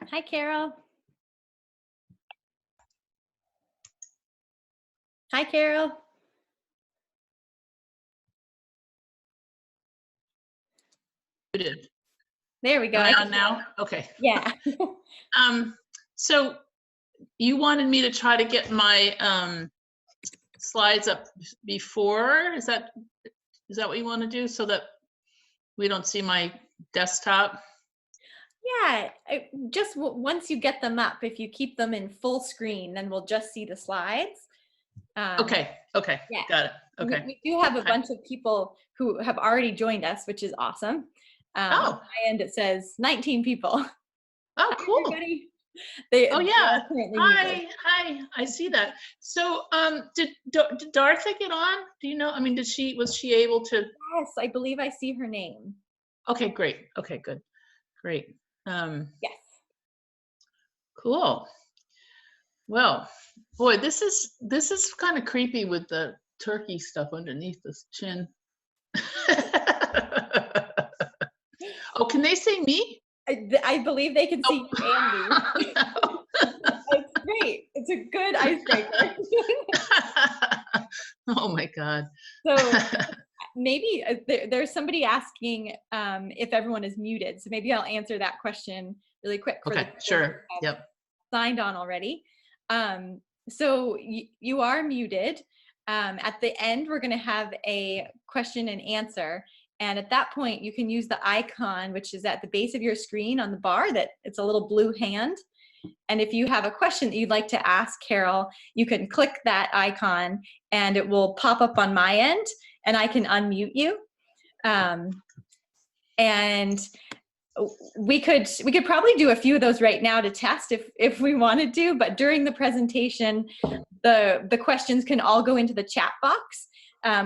Hi, Carol. Hi, Carol. There we go. Am I on now? Okay. Yeah. So you wanted me to try to get my slides up before? Is that what you want to do so that we don't see my desktop? Yeah, just once you get them up, if you keep them in full screen, then we'll just see the slides. Okay, yeah. Got it. Okay. We do have a bunch of people who have already joined us, which is awesome. On my end, it says 19 people. Oh, cool. Everybody. Oh yeah. Hi. I see that. So, did Dartha get on? Do you know? I mean, was she able to? Yes, I believe I see her name. Okay, great. Okay, good. Great. Yes. Cool. Well, boy, this is kind of creepy with the turkey stuff underneath this chin. Oh, can they say me? I believe they can see you, Andy. It's great. It's a good icebreaker. Oh my God. So maybe there's somebody asking if everyone is muted. So maybe I'll answer that question really quick. For Okay, sure. Yep. Signed on already. So you are muted. At the end, we're going to have a question and answer. And at that point, you can use the icon, which is at the base of your screen on the bar, that it's a little blue hand. And if you have a question that you'd like to ask Carol, you can click that icon and it will pop up on my end and I can unmute you. And we could probably do a few of those right now to test if we wanted to, but during the presentation, the questions can all go into the chat box,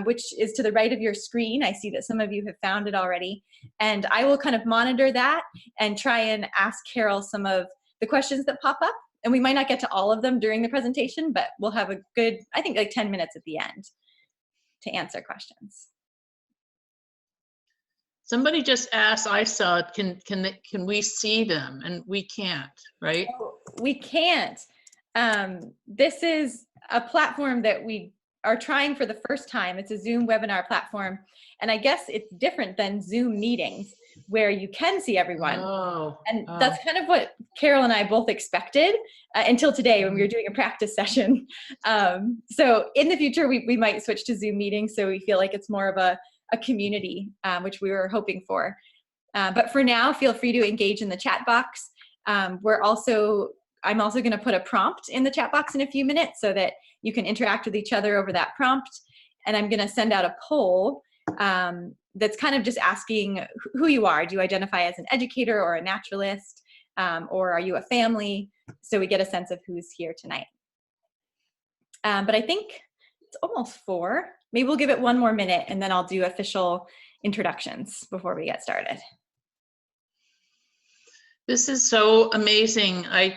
which is to the right of your screen. I see that some of you have found it already. And I will kind of monitor that and try and ask Carol some of the questions that pop up. And we might not get to all of them during the presentation, but we'll have a good, I think like 10 minutes at the end to answer questions. Somebody just asked, I saw it, can we see them? And we can't, right? Oh, we can't. This is a platform that we are trying for the first time. It's a Zoom webinar platform. And I guess it's different than Zoom meetings where you can see everyone. And that's kind of what Carol and I both expected until today when we were doing a practice session. So in the future, we might switch to Zoom meetings so we feel like it's more of a community, which we were hoping for. But for now, feel free to engage in the chat box. I'm also going to put a prompt in the chat box in a few minutes so that you can interact with each other over that prompt. And I'm going to send out a poll that's kind of just asking who you are. Do you identify as an educator or a naturalist? Or are you a family? So we get a sense of who's here tonight. But I think it's almost 4. Maybe we'll give it one more minute and then I'll do official introductions before we get started. This is so amazing. I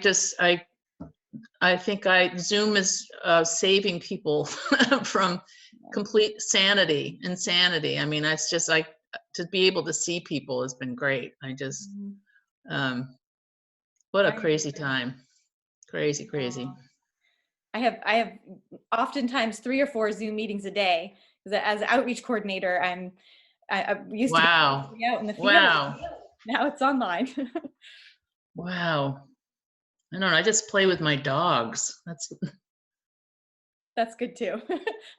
think Zoom is saving people from complete insanity. I mean, it's just like to be able to see people has been great. I just, what a crazy time. Crazy. I have oftentimes 3 or 4 Zoom meetings a day because as an outreach coordinator, I used to be out in the field. Wow. Now it's online. Wow. I don't know. I just play with my dogs. That's good too.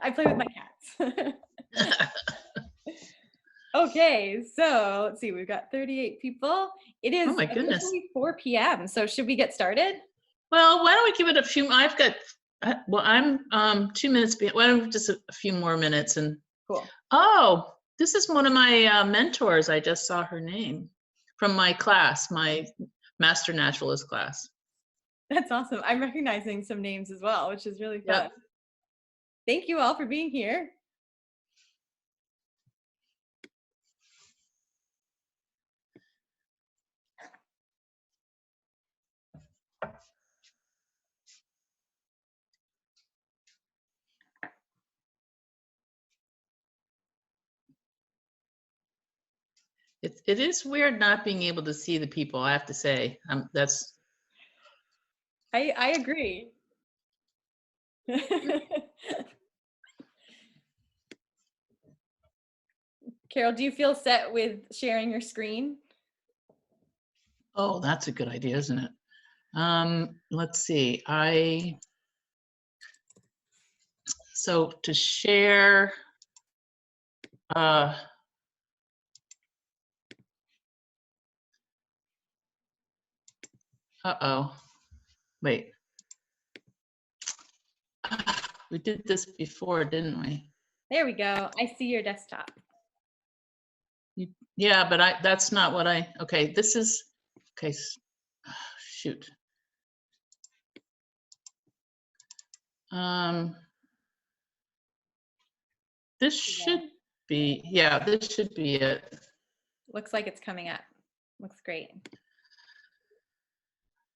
I play with my cats. Okay, so let's see. We've got 38 people. It is, oh my goodness, 4 p.m. So should we get started? Well, why don't we give it a few? I've got. Well, I'm 2 minutes behind. Why don't we just a few more minutes and. Cool. Oh, this is one of my mentors. I just saw her name from my class, my Master Naturalist class. That's awesome. I'm recognizing some names as well, which is really fun. Yep. Thank you all for being here. It is weird not being able to see the people, I have to say. That's. I agree. Carol, do you feel set with sharing your screen? Oh, that's a good idea, isn't it? Let's see. So to share, wait. We did this before, didn't we? There we go. I see your desktop. Yeah, but that's not what okay, this is, okay, shoot. This should be, yeah, this should be it. Looks like it's coming up. Looks great.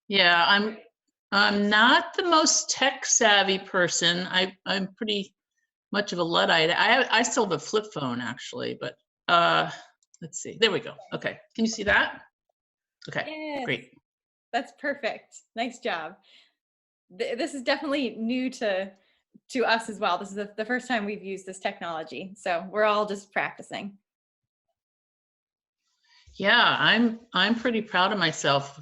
Yeah, I'm not the most tech savvy person. I'm pretty much of a Luddite. I still have a flip phone actually, but let's see. There we go. Okay, can you see that? Okay, yes. Great. That's perfect. Nice job. This is definitely new to to us as well. This is the first time we've used this technology, so we're all just practicing. Yeah, I'm pretty proud of myself.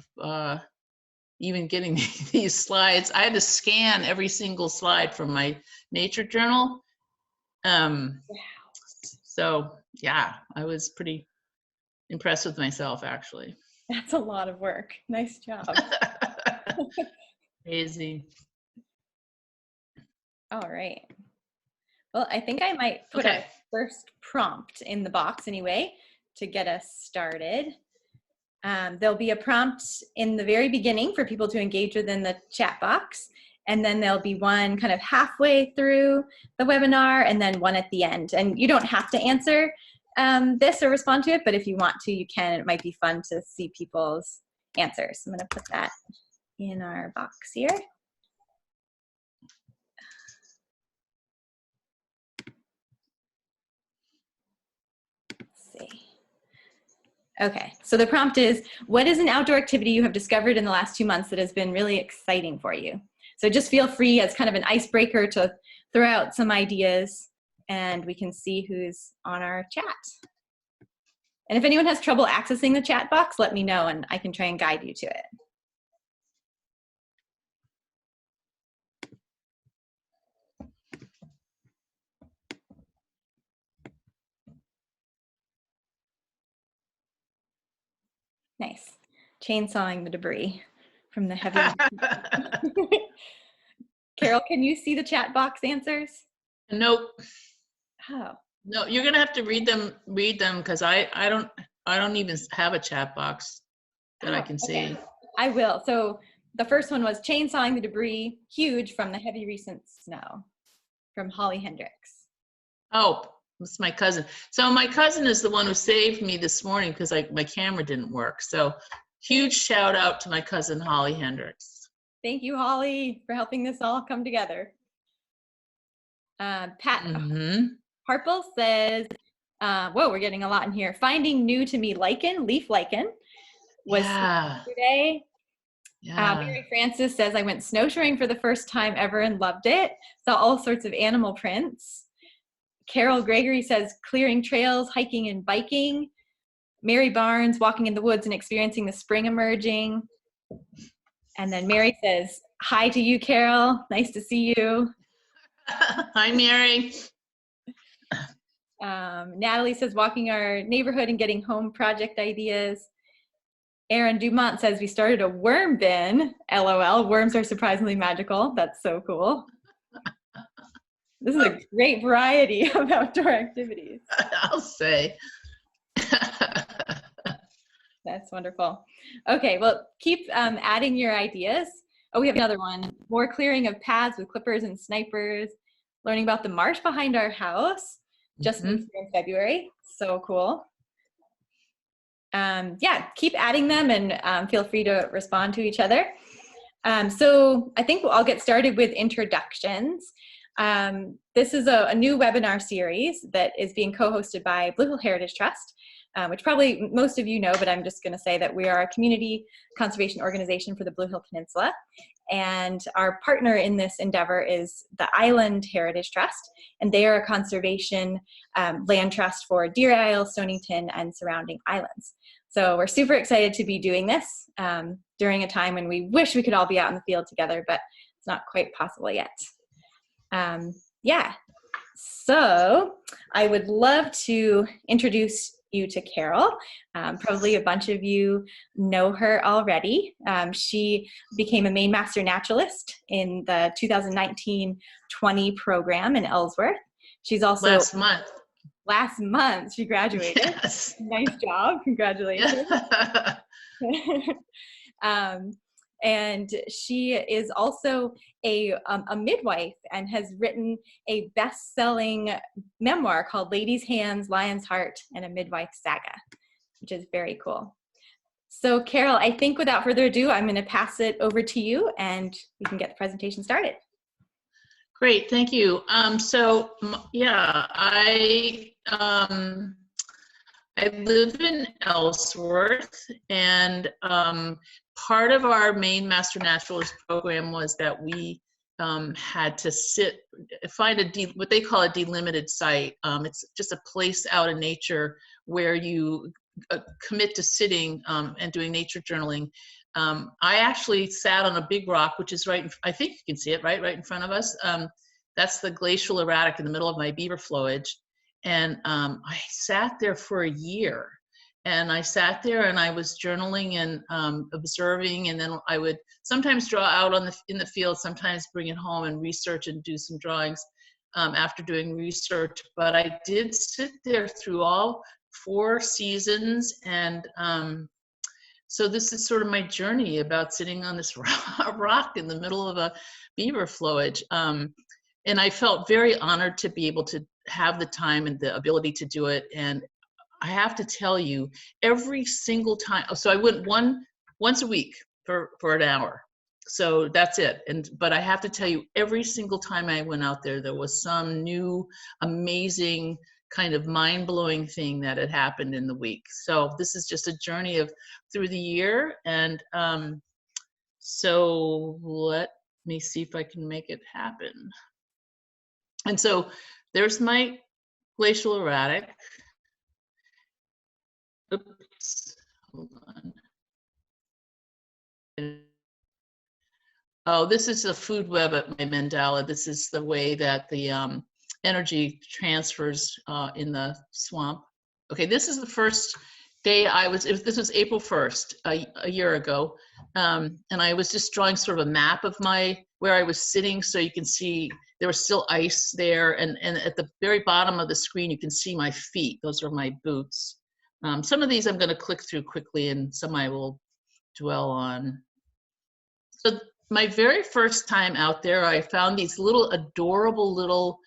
Even getting these slides, I had to scan every single slide from my nature journal. So yeah, I was pretty impressed with myself, actually. That's a lot of work. Nice job. Crazy. All right. Well, I think I might put our first prompt in the box anyway to get us started. There'll be a prompt in the very beginning for people to engage within the chat box. And then there'll be one kind of halfway through the webinar and then one at the end. And you don't have to answer this or respond to it, but if you want to, you can. It might be fun to see people's answers. I'm going to put that in our box here. Let's see. Okay, so the prompt is, what is an outdoor activity you have discovered in the last 2 months that has been really exciting for you? So just feel free as kind of an icebreaker to throw out some ideas and we can see who's on our chat. And if anyone has trouble accessing the chat box, let me know and I can try and guide you to it. Nice. Chainsawing the debris from the heavy. Carol, can you see the chat box answers? Nope. Oh. No, you're gonna have to read them because I don't even have a chat box that I can see. Okay. I will. So the first one was chainsawing the debris, huge from the heavy recent snow, from Holly Hendricks. Oh, it's my cousin. So my cousin is the one who saved me this morning because my camera didn't work. So huge shout out to my cousin Holly Hendricks. Thank you, Holly, for helping this all come together. Pat Harple says, whoa, we're getting a lot in here. Finding new to me lichen, leaf lichen, was yesterday. Yeah. Mary Francis says, I went snowshoeing for the first time ever and loved it. Saw all sorts of animal prints. Carol Gregory says, clearing trails, hiking and biking. Mary Barnes, walking in the woods and experiencing the spring emerging. And then Mary says, hi to you, Carol. Nice to see you. Hi, Mary. Natalie says, walking our neighborhood and getting home project ideas. Aaron Dumont says, we started a worm bin. LOL, worms are surprisingly magical. That's so cool. This is a great variety of outdoor activities. I'll say. That's wonderful. Okay, well, keep adding your ideas. Oh, we have another one. More clearing of paths with clippers and snipers. Learning about the marsh behind our house. Just moved here in February. So cool. Yeah, keep adding them and feel free to respond to each other. So I think I'll get started with introductions. This is a new webinar series that is being co-hosted by Blue Hill Heritage Trust, which probably most of you know, but I'm just going to say that we are a community conservation organization for the Blue Hill Peninsula. And our partner in this endeavor is the Island Heritage Trust, and they are a conservation land trust for Deer Isle, Stonington, and surrounding islands. So we're super excited to be doing this during a time when we wish we could all be out in the field together, but it's not quite possible yet. Yeah, so I would love to introduce you to Carol. Probably a bunch of you know her already. She became a Maine Master Naturalist in the 2019-20 program in Ellsworth. She's also last month she graduated. Yes. Nice job, congratulations. And she is also a midwife and has written a best-selling memoir called Lady's Hands, Lion's Heart, and a Midwife Saga, which is very cool. So Carol, I think without further ado, I'm going to pass it over to you and we can get the presentation started. Great, thank you. So yeah, I live in Ellsworth, and part of our Maine Master Naturalist program was that we had to find what they call a delimited site. It's just a place out in nature where you commit to sitting and doing nature journaling. I actually sat on a big rock, which is I think you can see it right in front of us. That's the glacial erratic in the middle of my beaver flowage. And I sat there for a year. And I sat there and I was journaling and observing, and then I would sometimes draw out in the field, sometimes bring it home and research and do some drawings after doing research. But I did sit there through all 4 seasons, and so this is sort of my journey about sitting on this rock in the middle of a beaver flowage. And I felt very honored to be able to have the time and the ability to do it. And I have to tell you, every single time, so I went once a week for an hour. So that's it. But I have to tell you, every single time I went out there, there was some new, amazing, kind of mind-blowing thing that had happened in the week. So this is just a journey through the year. And so let me see if I can make it happen. And so there's my glacial erratic. Oops, hold on. Oh, this is the food web at my mandala. This is the way that the energy transfers in the swamp. Okay, this is the first day this was April 1st, a year ago. And I was just drawing sort of a map of where I was sitting, so you can see there was still ice there. And at the very bottom of the screen, you can see my feet. Those are my boots. Some of these I'm going to click through quickly, and some I will dwell on. So my very first time out there, I found these little adorable little,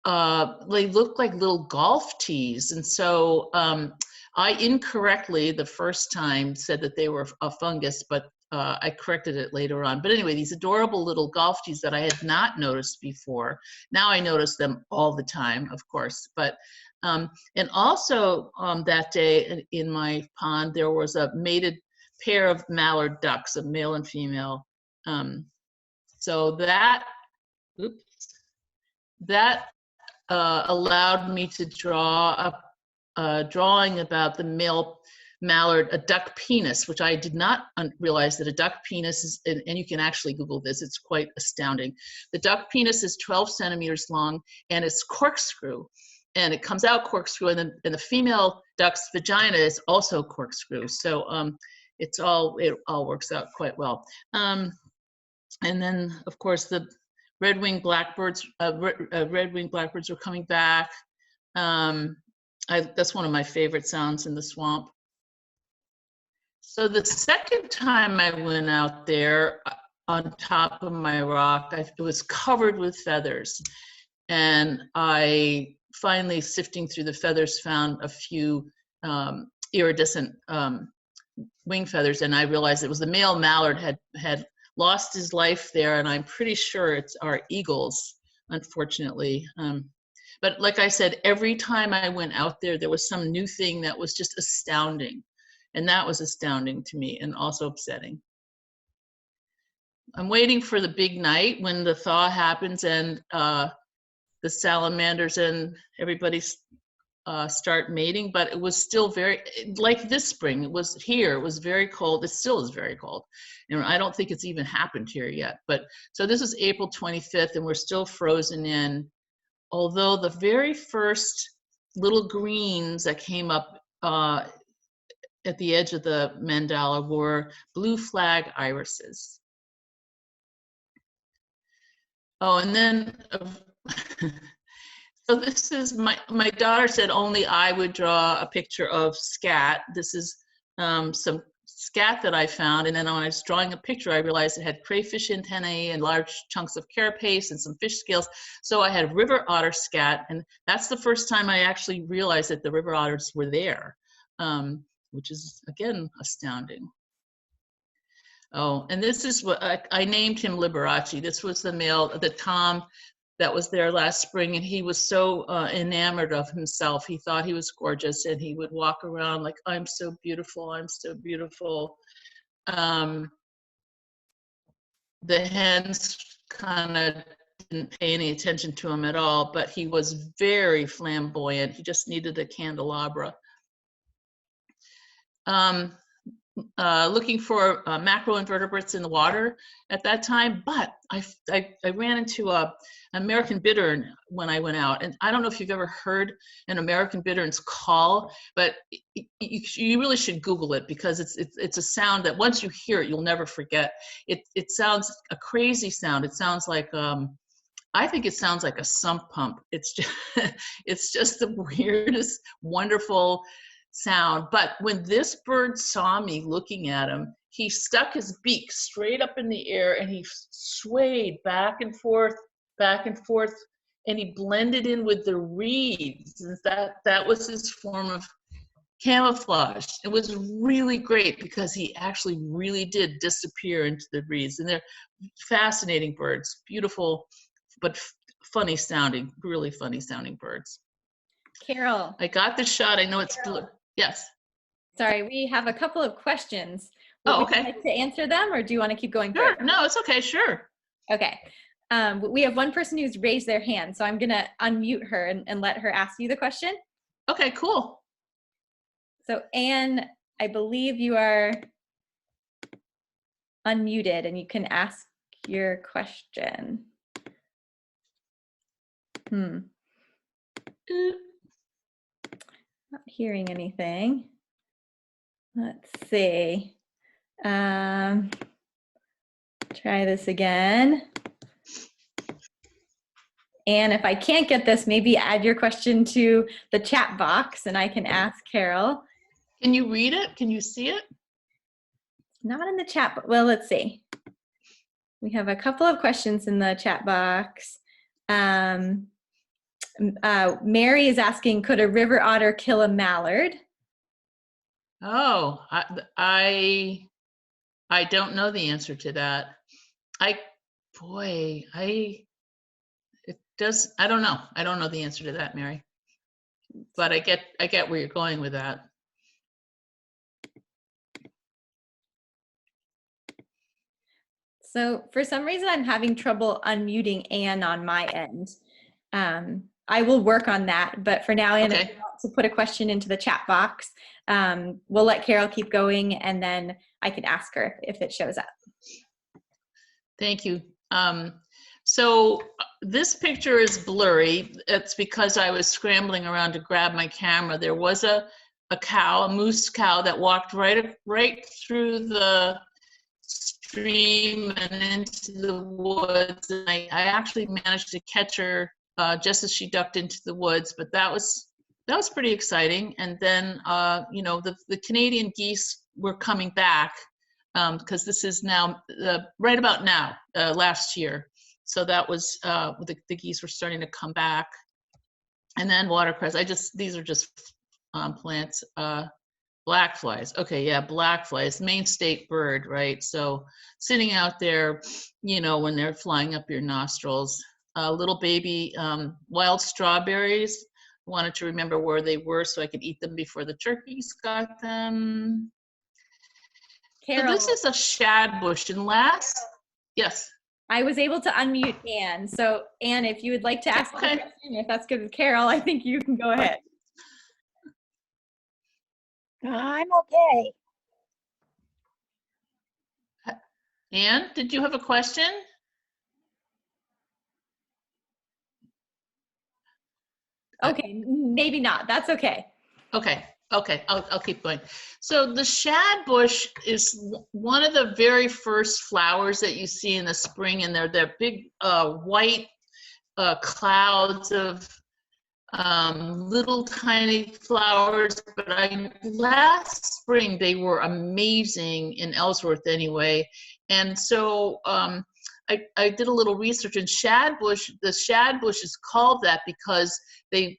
they look like little golf tees. And so I incorrectly, the first time, said that they were a fungus, but I corrected it later on. But anyway, these adorable little golf tees that I had not noticed before. Now I notice them all the time, of course. But and also that day in my pond, there was a mated pair of mallard ducks, a male and female. So that allowed me to draw a drawing about the male mallard, a duck penis, which I did not realize that a duck penis is, and you can actually Google this, it's quite astounding. The duck penis is 12 centimeters long, and it's corkscrew. And it comes out corkscrew, and the female duck's vagina is also corkscrew. So it all works out quite well. And then, of course, the red-winged blackbirds are coming back. That's one of my favorite sounds in the swamp. So the second time I went out there on top of my rock, it was covered with feathers. And I finally, sifting through the feathers, found a few iridescent wing feathers, and I realized it was the male mallard had lost his life there, and I'm pretty sure it's our eagles, unfortunately. But like I said, every time I went out there, there was some new thing that was just astounding, and that was astounding to me and also upsetting. I'm waiting for the big night when the thaw happens and the salamanders and everybody start mating, but it was still very, like this spring, it was very cold. It still is very cold. And I don't think it's even happened here yet. But so this is April 25th, and we're still frozen in. Although the very first little greens that came up at the edge of the mandala were blue flag irises. Oh, and then so this is my daughter said only I would draw a picture of Scat. This is some Scat that I found, and then when I was drawing a picture, I realized it had crayfish antennae and large chunks of carapace and some fish scales. So I had river otter Scat, and that's the first time I actually realized that the river otters were there, which is again astounding. Oh, and this is what I named him Liberace. This was the male, the Tom that was there last spring, and he was so enamored of himself. He thought he was gorgeous, and he would walk around like, I'm so beautiful, I'm so beautiful. The hens kind of didn't pay any attention to him at all, but he was very flamboyant. He just needed a candelabra. Looking for macroinvertebrates in the water at that time, but I ran into an American bittern when I went out, and I don't know if you've ever heard an American bittern's call, but you really should Google it, because it's a sound that once you hear it, you'll never forget. It sounds a crazy sound. It sounds like I think it sounds like a sump pump. It's just it's just the weirdest, wonderful sound. But when this bird saw me looking at him, he stuck his beak straight up in the air and he swayed back and forth, and he blended in with the reeds. And that was his form of camouflage. It was really great because he actually really did disappear into the reeds. And they're fascinating birds, beautiful, but funny sounding, really funny sounding birds. Carol. I got the shot. I know it's blue. Yes. Sorry, we have a couple of questions. Oh, Would you like to answer them, or do you want to keep going? Sure. Further? No, it's okay. Sure. Okay. We have one person who's raised their hand, so I'm going to unmute her and let her ask you the question. Okay, cool. So Anne, I believe you are unmuted and you can ask your question. Not hearing anything. Let's see. Try this again. And if I can't get this, maybe add your question to the chat box and I can ask Carol. Can you read it? Can you see it? Not in the chat, but well, let's see. We have a couple of questions in the chat box. Mary is asking, could a river otter kill a mallard? Oh, I don't know the answer to that. I don't know. I don't know the answer to that, Mary. But I get where you're going with that. So for some reason, I'm having trouble unmuting Anne on my end. I will work on that, but for now, Anne, if you want to put a question into the chat box, we'll let Carol keep going, and then I can ask her if it shows up. Thank you. So this picture is blurry. It's because I was scrambling around to grab my camera. There was a cow, a moose cow, that walked right through the stream and into the woods. And I actually managed to catch her just as she ducked into the woods, but that was pretty exciting. And then you know, the Canadian geese were coming back because this is now right about now, last year. So that was the geese were starting to come back. And then watercress. These are just plants. Black flies. Okay, yeah, black flies, Maine state bird, right? So sitting out there, you know, when they're flying up your nostrils. Little baby wild strawberries. I wanted to remember where they were so I could eat them before the turkeys got them. Carol, so this is a shad bush, and yes. I was able to unmute Anne. So Anne, if you would like to ask a question, if that's good with Carol, I think you can go ahead. I'm okay. Anne, did you have a question? Okay, maybe not. That's okay. Okay, I'll keep going. So the shad bush is one of the very first flowers that you see in the spring, and they're big white clouds of little tiny flowers. But last spring they were amazing in Ellsworth anyway, and so I did a little research, and shad bush. The shad bush is called that because they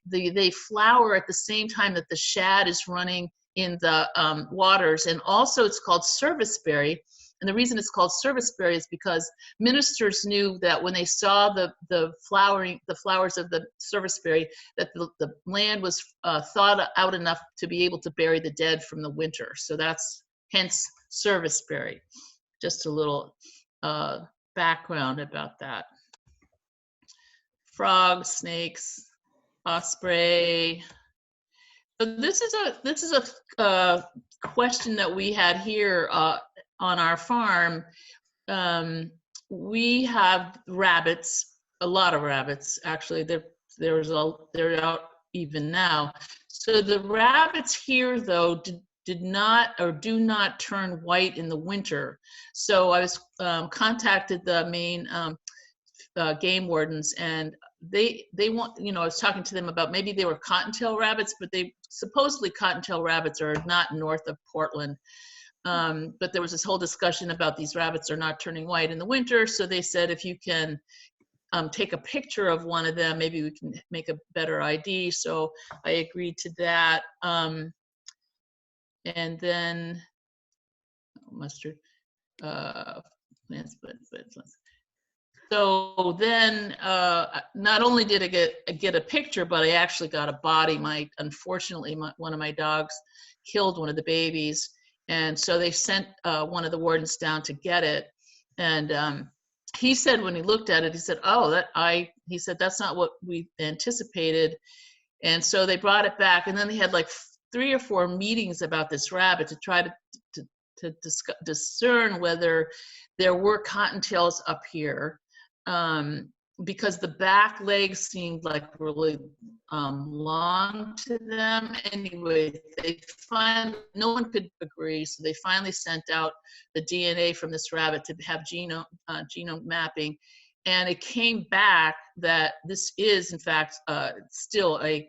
flower at the same time that the shad is running in the waters, and also it's called serviceberry. And the reason it's called serviceberry is because ministers knew that when they saw the flowers of the serviceberry, that the land was thawed out enough to be able to bury the dead from the winter. So that's hence serviceberry. Just a little background about that. Frogs, snakes, osprey. So this is a question that we had here on our farm. We have rabbits, a lot of rabbits actually. They're out even now. So the rabbits here though did not or do not turn white in the winter. So I was contacted the main game wardens, and they want, you know, I was talking to them about maybe they were cottontail rabbits, but they supposedly cottontail rabbits are not north of Portland. But there was this whole discussion about these rabbits are not turning white in the winter. So they said, if you can take a picture of one of them, maybe we can make a better ID. So I agreed to that. And then mustard, plants, so then not only did I get a picture, but I actually got a body. Unfortunately, one of my dogs killed one of the babies. And so they sent one of the wardens down to get it. And he said when he looked at it, he said, oh, he said, that's not what we anticipated. And so they brought it back. And then they had like 3 or 4 meetings about this rabbit to try to discern whether there were cottontails up here. Because the back legs seemed like really long to them. Anyway, no one could agree, so they finally sent out the DNA from this rabbit to have genome mapping, and it came back that this is in fact still a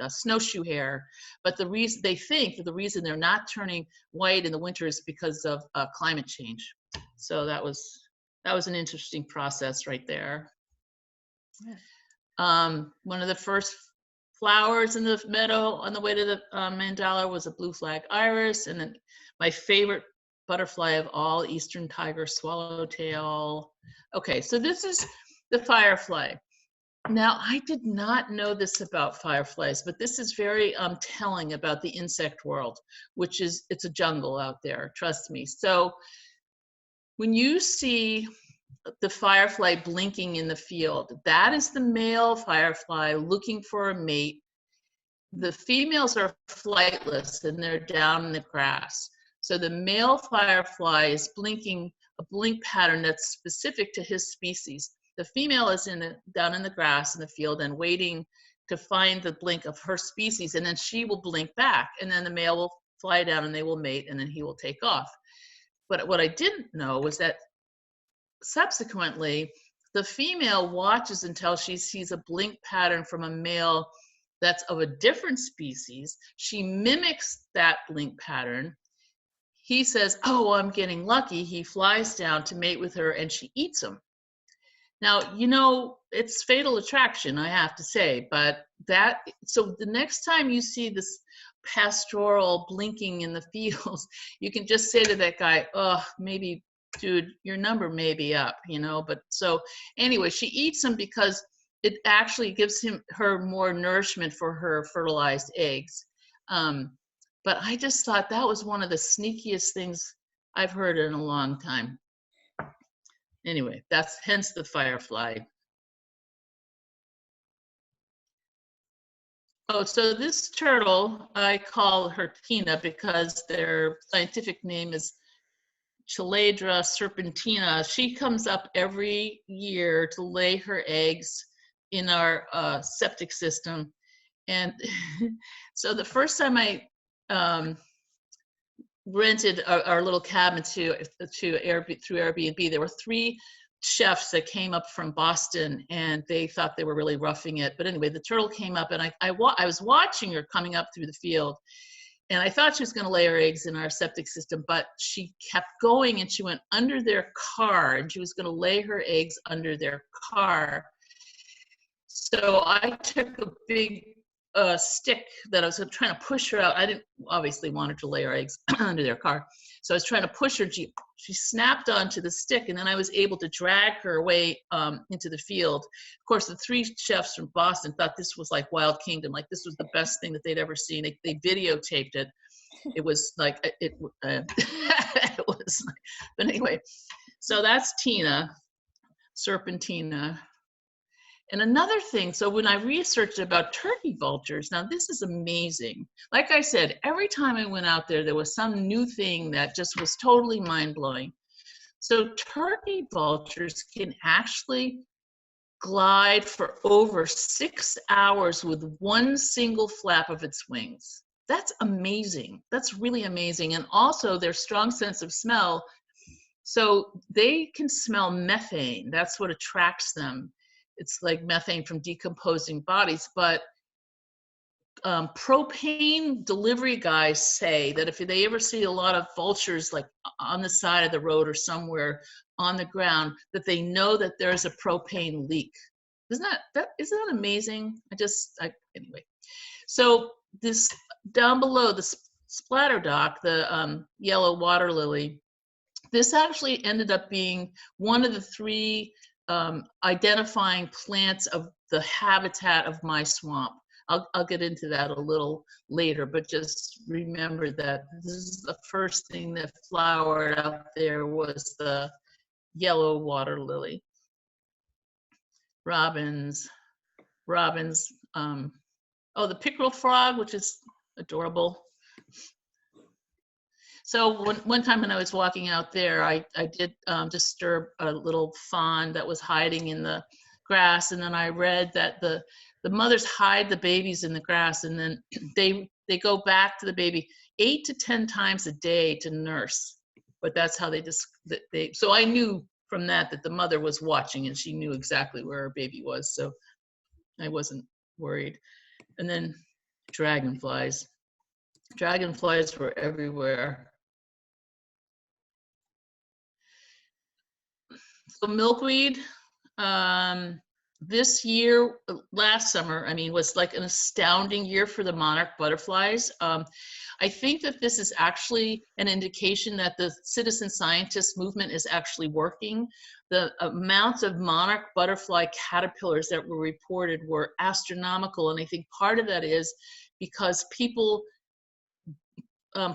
snowshoe hare, but the reason the reason they're not turning white in the winter is because of climate change. So that was an interesting process right there. Yeah. One of the first flowers in the meadow on the way to the mandala was a blue flag iris, and then my favorite butterfly of all, eastern tiger swallowtail. Okay, so this is the firefly. Now, I did not know this about fireflies, but this is very telling about the insect world, which is, it's a jungle out there, trust me. So when you see the firefly blinking in the field, that is the male firefly looking for a mate. The females are flightless and they're down in the grass. So the male firefly is blinking a blink pattern that's specific to his species. The female is down in the grass in the field and waiting to find the blink of her species, and then she will blink back, and then the male will fly down and they will mate, and then he will take off. But what I didn't know was that subsequently, the female watches until she sees a blink pattern from a male that's of a different species. She mimics that blink pattern. He says, oh, I'm getting lucky. He flies down to mate with her and she eats him. Now, you know, it's fatal attraction, I have to say, but so the next time you see this pastoral blinking in the fields, you can just say to that guy, oh, maybe, dude, your number may be up, you know. But so anyway, she eats him because it actually gives her more nourishment for her fertilized eggs. But I just thought that was one of the sneakiest things I've heard in a long time. Anyway, that's hence the firefly. Oh, so this turtle, I call her Tina because their scientific name is Chaladra serpentina. She comes up every year to lay her eggs in our septic system. And so the first time I rented our little cabin through Airbnb, there were 3 chefs that came up from Boston, and they thought they were really roughing it. But anyway, the turtle came up, and I was watching her coming up through the field, and I thought she was going to lay her eggs in our septic system, but she kept going, and she went under their car, and she was going to lay her eggs under their car. So I took a big stick that I was trying to push her out. I didn't obviously want her to lay her eggs under their car. So I was trying to push her. She snapped onto the stick, and then I was able to drag her away into the field. Of course, the 3 chefs from Boston thought this was like Wild Kingdom, like this was the best thing that they'd ever seen. They videotaped it. It was like, it was like, but anyway, so that's Tina. serpentina. And another thing, so when I researched about turkey vultures, now this is amazing. Like I said, every time I went out there, there was some new thing that just was totally mind-blowing. So turkey vultures can actually glide for over 6 hours with one single flap of its wings. That's amazing. That's really amazing. And also their strong sense of smell. So they can smell methane. That's what attracts them. It's like methane from decomposing bodies. But propane delivery guys say that if they ever see a lot of vultures like on the side of the road or somewhere on the ground, that they know that there's a propane leak. Isn't that amazing? Anyway. So this down below, the splatter dock, the yellow water lily, this actually ended up being one of the 3 identifying plants of the habitat of my swamp. I'll get into that a little later, but just remember that this is the first thing that flowered out there was the yellow water lily. Robins, oh, the pickerel frog, which is adorable. So one time when I was walking out there, I did disturb a little fawn that was hiding in the grass, and then I read that the mothers hide the babies in the grass, and then they go back to the baby 8 to 10 times a day to nurse. But that's how so I knew from that the mother was watching, and she knew exactly where her baby was, so I wasn't worried. And then dragonflies. Dragonflies were everywhere. So milkweed, this year, last summer, was like an astounding year for the monarch butterflies. I think that this is actually an indication that the citizen scientist movement is actually working. The amounts of monarch butterfly caterpillars that were reported were astronomical, and I think part of that is because people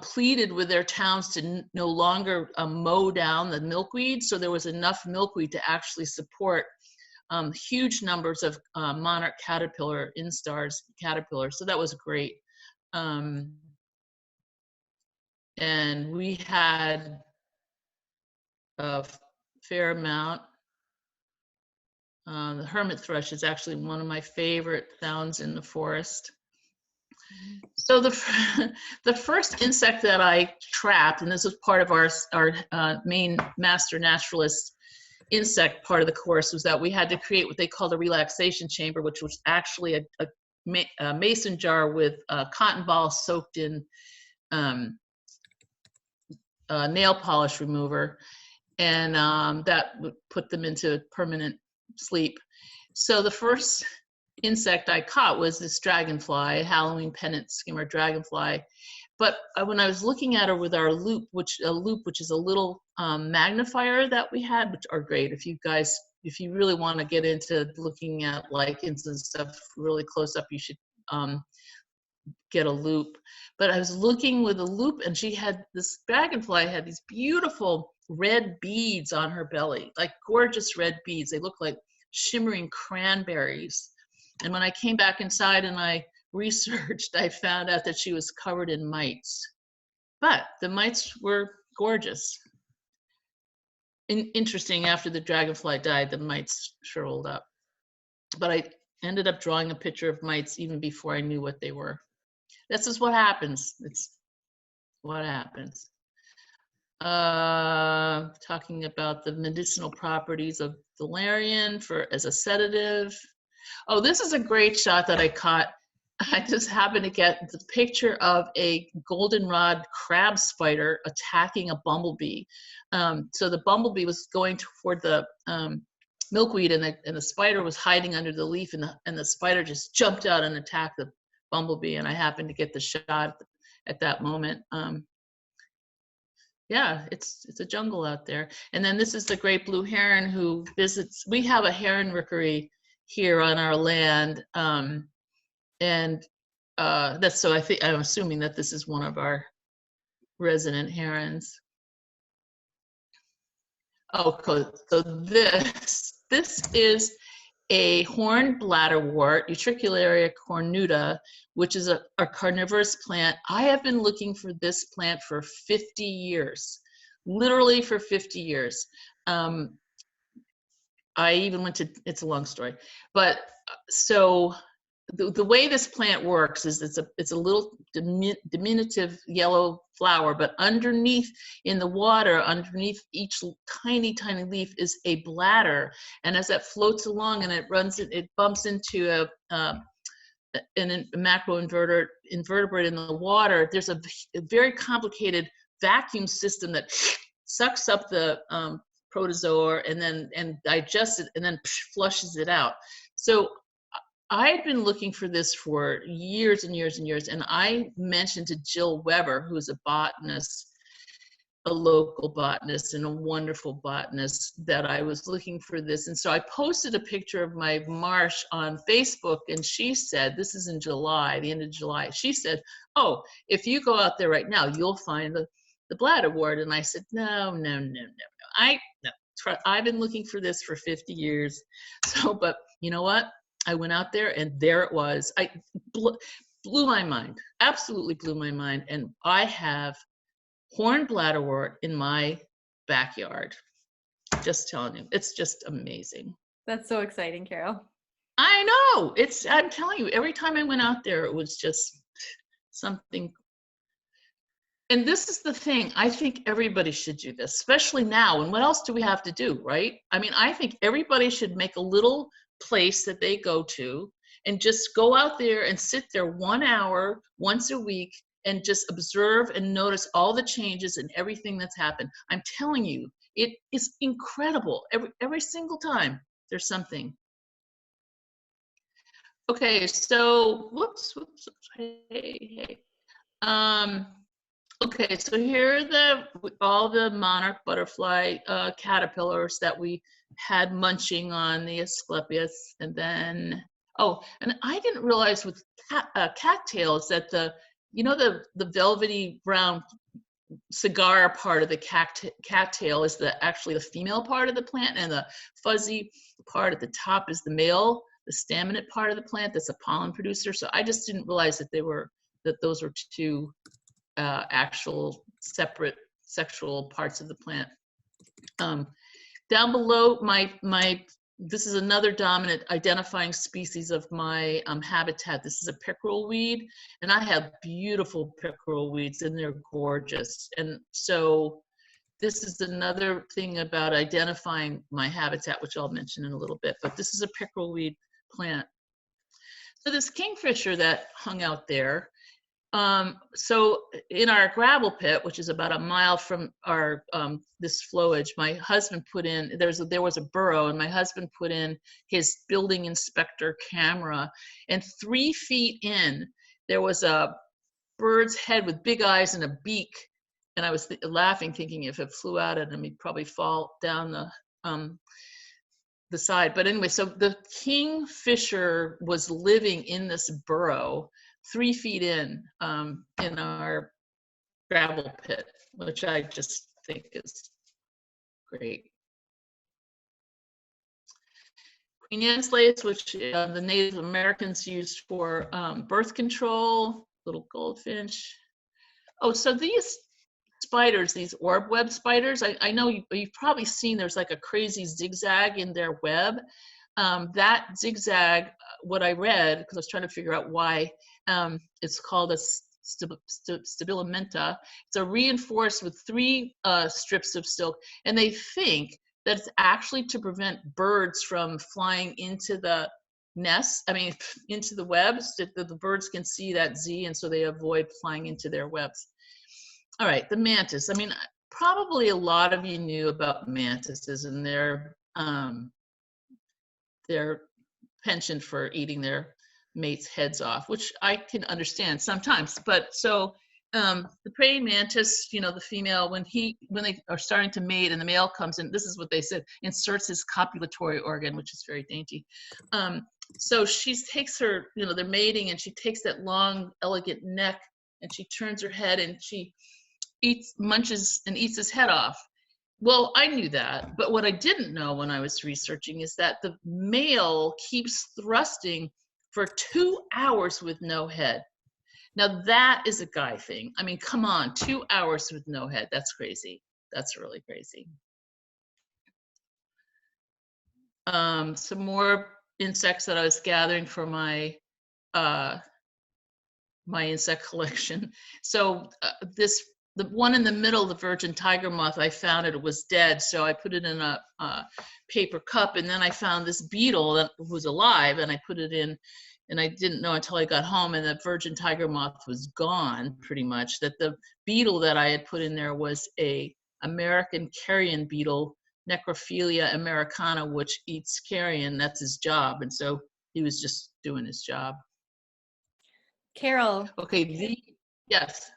pleaded with their towns to no longer mow down the milkweed, so there was enough milkweed to actually support huge numbers of monarch caterpillar instars caterpillars. So that was great. And we had a fair amount. The hermit thrush is actually one of my favorite sounds in the forest. So the first insect that I trapped, and this was part of our main master naturalist insect part of the course, was that we had to create what they called a relaxation chamber, which was actually a mason jar with cotton balls soaked in nail polish remover, and that would put them into permanent sleep. So the first insect I caught was this dragonfly, Halloween pennant skimmer dragonfly. But when I was looking at her with our loop, which is a little magnifier that we had, which are great if you really want to get into looking at lichens and stuff really close up, you should get a loop. But I was looking with a loop, and this dragonfly had these beautiful red beads on her belly, like gorgeous red beads. They look like shimmering cranberries. And when I came back inside and I researched, I found out that she was covered in mites. But the mites were gorgeous. Interesting, after the dragonfly died, the mites shriveled up. But I ended up drawing a picture of mites even before I knew what they were. This is what happens. It's what happens. Talking about the medicinal properties of valerian as a sedative. Oh, this is a great shot that I caught. I just happened to get the picture of a goldenrod crab spider attacking a bumblebee. So the bumblebee was going toward the milkweed, and the spider was hiding under the leaf, and the spider just jumped out and attacked the bumblebee, and I happened to get the shot at that moment. Yeah, it's a jungle out there. And then this is the great blue heron who visits. We have a heron rookery here on our land, and that's, so I'm assuming that this is one of our resident herons. Oh, so this this is a horned bladderwort, Utricularia cornuta, which is a carnivorous plant. I have been looking for this plant for 50 years, literally for 50 years. I even went to, it's a long story, but so the way this plant works is it's a little diminutive yellow flower, but underneath in the water, underneath each tiny leaf is a bladder, and as that floats along and it bumps into a macroinvertebrate in the water. There's a very complicated vacuum system that sucks up the protozoa and digests it and then flushes it out. So I had been looking for this for years and years and years, and I mentioned to Jill Weber, who's a botanist, a local botanist and a wonderful botanist, that I was looking for this. And so I posted a picture of my marsh on Facebook, and she said, this is in July, the end of July, she said, oh, if you go out there right now, you'll find the bladderwort. And I said, no. I've been looking for this for 50 years. So, but you know what? I went out there and there it was. I blew my mind, absolutely blew my mind. And I have horned bladderwort in my backyard. Just telling you, it's just amazing. That's so exciting, Carol. I know. I'm telling you, every time I went out there, it was just something. And this is the thing, I think everybody should do this, especially now. And what else do we have to do, right? I mean, I think everybody should make a little place that they go to and just go out there and sit there 1 hour once a week and just observe and notice all the changes and everything that's happened. I'm telling you, it is incredible. Every single time there's something. Okay, so whoops, hey. Okay, so here are all the monarch butterfly caterpillars that we had munching on the Asclepias. And then, oh, and I didn't realize with cattails that the velvety brown cigar part of the cattail is actually the female part of the plant, and the fuzzy part at the top is the male, the staminate part of the plant that's a pollen producer. So I just didn't realize that those were two actual separate sexual parts of the plant. Down below, this is another dominant identifying species of my habitat. This is a pickerel weed, and I have beautiful pickerel weeds, and they're gorgeous. And so this is another thing about identifying my habitat, which I'll mention in a little bit, but this is a pickerel weed plant. So this kingfisher that hung out there, so in our gravel pit, which is about a mile from our this flowage, my husband put in, there was a burrow, and my husband put in his building inspector camera, and 3 feet in there was a bird's head with big eyes and a beak, and I was laughing, thinking if it flew out at him, he'd probably fall down the side. But anyway, so the kingfisher was living in this burrow 3 feet in our gravel pit, which I just think is great. Queen Anne's lace, which the Native Americans used for birth control, little goldfinch. Oh, so these spiders, these orb web spiders, I know you've probably seen there's like a crazy zigzag in their web. That zigzag, what I read, because I was trying to figure out why, it's called a stabilimenta. It's reinforced with 3 strips of silk, and they think that it's actually to prevent birds from flying into the nest, into the webs, that the birds can see that Z, and so they avoid flying into their webs. All right, the mantis. Probably a lot of you knew about mantises and their penchant for eating their mates' heads off, which I can understand sometimes. But so the praying mantis, the female, when they are starting to mate and the male comes in, this is what they said, inserts his copulatory organ, which is very dainty. So she takes her, they're mating, and she takes that long, elegant neck, and she turns her head, and she munches and eats his head off. Well, I knew that, but what I didn't know when I was researching is that the male keeps thrusting for 2 hours with no head. Now that is a guy thing. I mean, come on, 2 hours with no head. That's crazy. That's really crazy. Some more insects that I was gathering for my my insect collection. So the one in the middle, the virgin tiger moth, I found it was dead. So I put it in a paper cup, and then I found this beetle that was alive, and I put it in, and I didn't know until I got home, and the virgin tiger moth was gone pretty much. That the beetle that I had put in there was a American carrion beetle, Necrophilia americana, which eats carrion. That's his job, and so he was just doing his job. Carol. Okay, yes.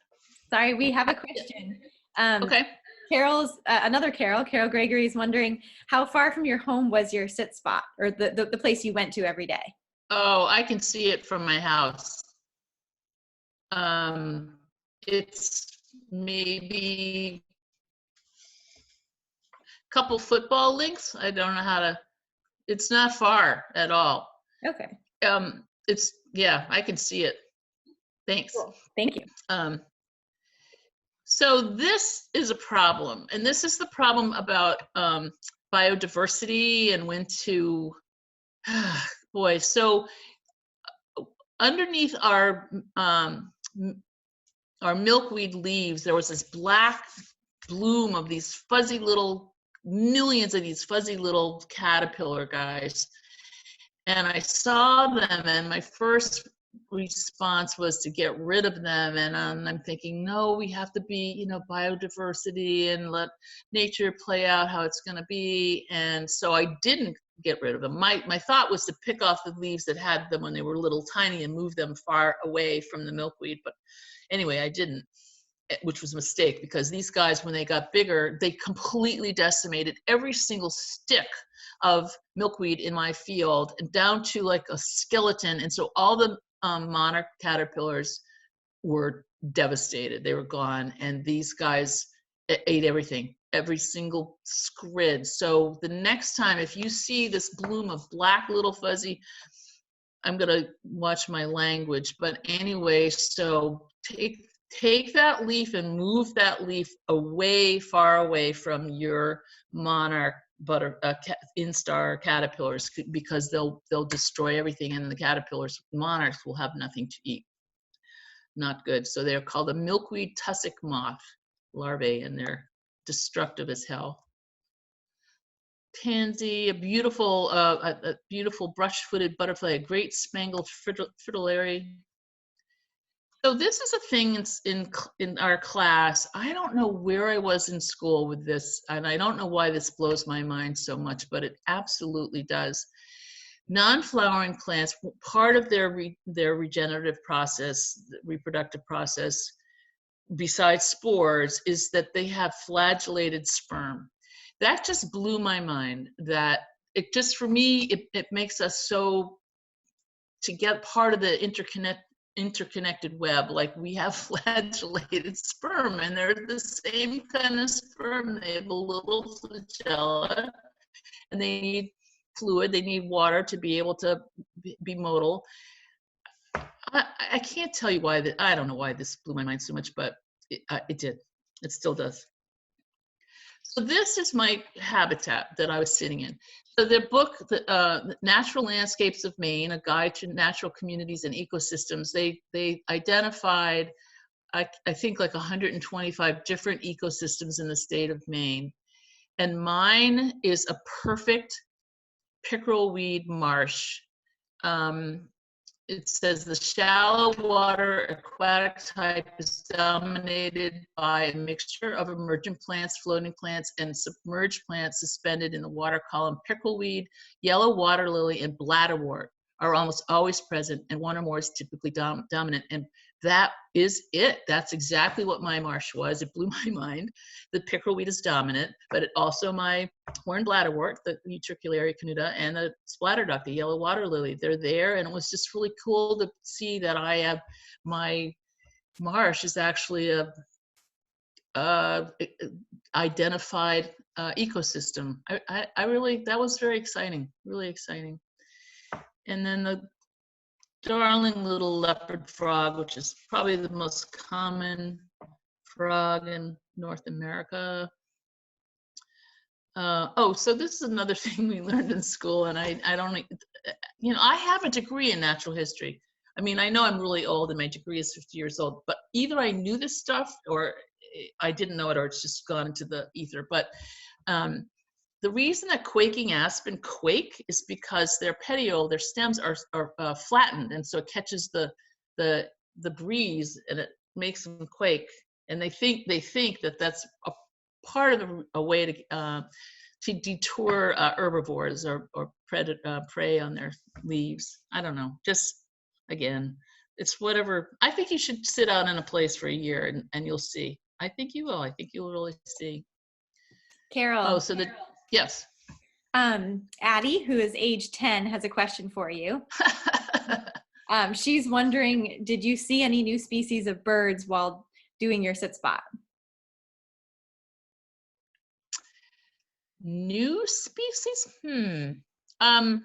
Sorry, we have a question. Okay. Carol's, another Carol Gregory is wondering, how far from your home was your sit spot, or the place you went to every day? Oh, I can see it from my house. It's maybe a couple football links. I don't know how to, it's not far at all. Okay. It's, yeah, I can see it. Thanks. Cool. Thank you. So this is a problem, and this is the problem about biodiversity and when to, boy, so underneath our milkweed leaves, there was this black bloom of these fuzzy little, millions of these fuzzy little caterpillar guys. And I saw them, and my first response was to get rid of them, and I'm thinking, no, we have to be, you know, biodiversity and let nature play out how it's going to be. And so I didn't get rid of them. My thought was to pick off the leaves that had them when they were little tiny and move them far away from the milkweed, but anyway, I didn't, which was a mistake, because these guys, when they got bigger, they completely decimated every single stick of milkweed in my field, and down to like a skeleton. And so all the monarch caterpillars were devastated. They were gone, and these guys ate everything, every single scrid. So the next time, if you see this bloom of black little fuzzy, I'm gonna watch my language, but anyway, so take that leaf and move that leaf away, far away from your monarch instar caterpillars, because they'll destroy everything, and the caterpillars, monarchs, will have nothing to eat. Not good. So they're called a milkweed tussock moth larvae, and they're destructive as hell. Tansy, a beautiful brush-footed butterfly, a great spangled fritillary. So this is a thing in our class. I don't know where I was in school with this, and I don't know why this blows my mind so much, but it absolutely does. Non-flowering plants, part of their regenerative process, reproductive process, besides spores, is that they have flagellated sperm. That just blew my mind. That it just, for me, it makes us so, to get part of the interconnected web, like we have flagellated sperm, and they're the same kind of sperm. They have a little flagella, and they need fluid, they need water to be able to be motile. I can't tell you why I don't know why this blew my mind so much, but it did. It still does. So this is my habitat that I was sitting in. So their book, the Natural Landscapes of Maine, A Guide to Natural Communities and Ecosystems, they identified, I think, like 125 different ecosystems in the state of Maine. And mine is a perfect pickerel weed marsh. It says the shallow water aquatic type is dominated by a mixture of emergent plants, floating plants, and submerged plants suspended in the water column. Pickerel weed, yellow water lily, and bladderwort are almost always present, and one or more is typically dominant. And that is it. That's exactly what my marsh was. It blew my mind. The pickerel weed is dominant, but it also my horned bladderwort, the Utricularia canuta, and the splatterduck, the yellow water lily. They're there, and it was just really cool to see that I have, my marsh is actually a identified ecosystem. I really, that was very exciting, really exciting. And then the darling little leopard frog, which is probably the most common frog in North America. Oh, so this is another thing we learned in school, and I don't, you know, I have a degree in natural history. I mean, I know I'm really old and my degree is 50 years old, but either I knew this stuff or I didn't know it, or it's just gone into the ether. But the reason that quaking aspen quake is because their petiole, their stems are flattened, and so it catches the breeze and it makes them quake. And they think that that's a part of a way to detour herbivores or prey on their leaves. I don't know. Just again, it's whatever. I think you should sit out in a place for a year and you'll see. I think you will. I think you'll really see. Carol. Oh, so yes. Addie, who is age 10, has a question for you. She's wondering, did you see any new species of birds while doing your sit spot? New species? I'm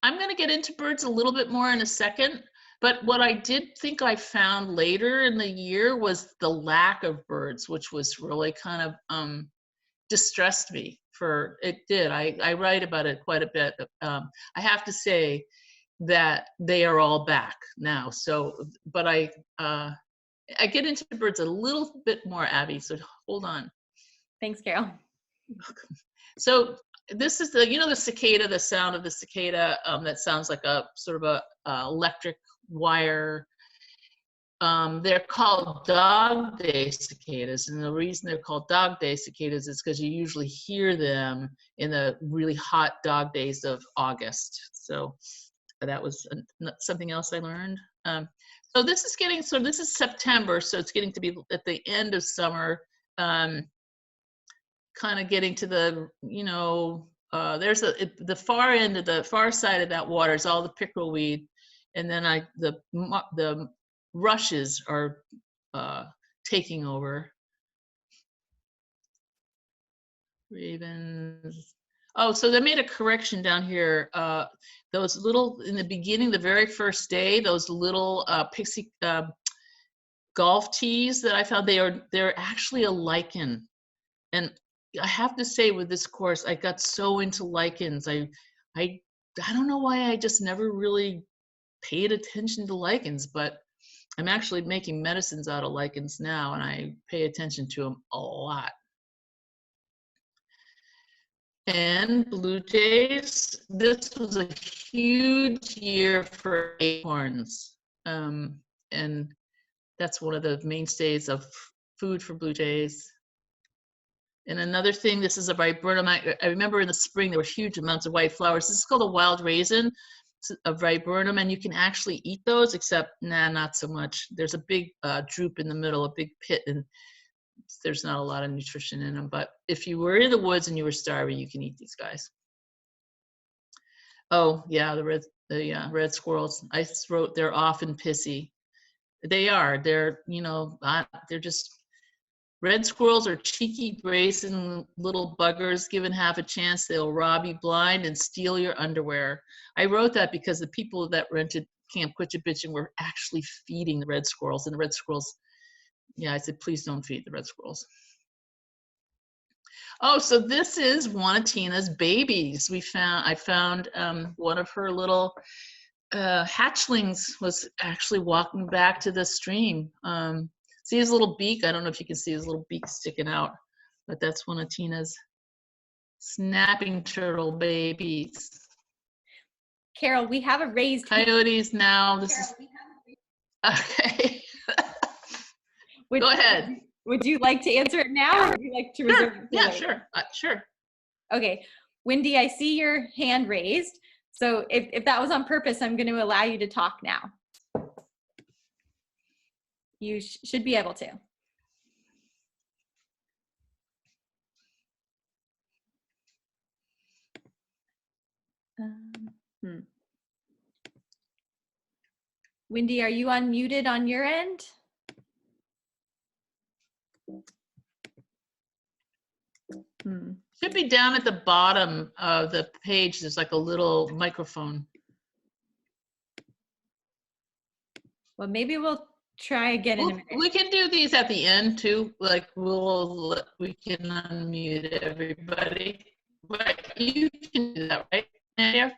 going to get into birds a little bit more in a second, but what I did think I found later in the year was the lack of birds, which was really kind of distressed me. I write about it quite a bit. I have to say that they are all back now. So, but I get into birds a little bit more, Abby, so hold on. Thanks, Carol. So this is the cicada, the sound of the cicada that sounds like a sort of a electric wire. They're called dog day cicadas, and the reason they're called dog day cicadas is because you usually hear them in the really hot dog days of August. So that was something else I learned. So this is September, so it's getting to be at the end of summer. Kind of getting to the, there's the far end of the far side of that water is all the pickerel weed, and then the rushes are taking over. Ravens. Oh, so they made a correction down here. Those little, in the beginning, the very first day, those little pixie golf tees that I found, they're actually a lichen. And I have to say, with this course, I got so into lichens. I don't know why I just never really paid attention to lichens, but I'm actually making medicines out of lichens now, and I pay attention to them a lot. And blue jays, this was a huge year for acorns. And that's one of the mainstays of food for blue jays. And another thing, this is a viburnum. I remember in the spring there were huge amounts of white flowers. This is called a wild raisin, a viburnum, and you can actually eat those, except not so much. There's a big droop in the middle, a big pit, and there's not a lot of nutrition in them. But if you were in the woods and you were starving, you can eat these guys. Oh yeah, the red squirrels. I wrote they're often pissy. They are. They're they're just. Red squirrels are cheeky, brazen little buggers. Given half a chance, they'll rob you blind and steal your underwear. I wrote that because the people that rented Camp Quitchabitchin were actually feeding the red squirrels, and the red squirrels, I said, please don't feed the red squirrels. Oh, so this is one of Tina's babies. I found one of her little hatchlings was actually walking back to the stream. See his little beak? I don't know if you can see his little beak sticking out, but that's one of Tina's snapping turtle babies. Carol, we have a raised coyotes now. This is okay. Go ahead. Would you like to answer it now, or would you like to reserve it? Yeah, sure. Sure. Okay, Wendy, I see your hand raised. So if that was on purpose, I'm going to allow you to talk now. You should be able to. Wendy, are you unmuted on your end? Hmm. Should be down at the bottom of the page. There's like a little microphone. Well, maybe we'll try again in a minute. We can do these at the end too. Like we can unmute everybody. Right, you can do that, right, Nadia?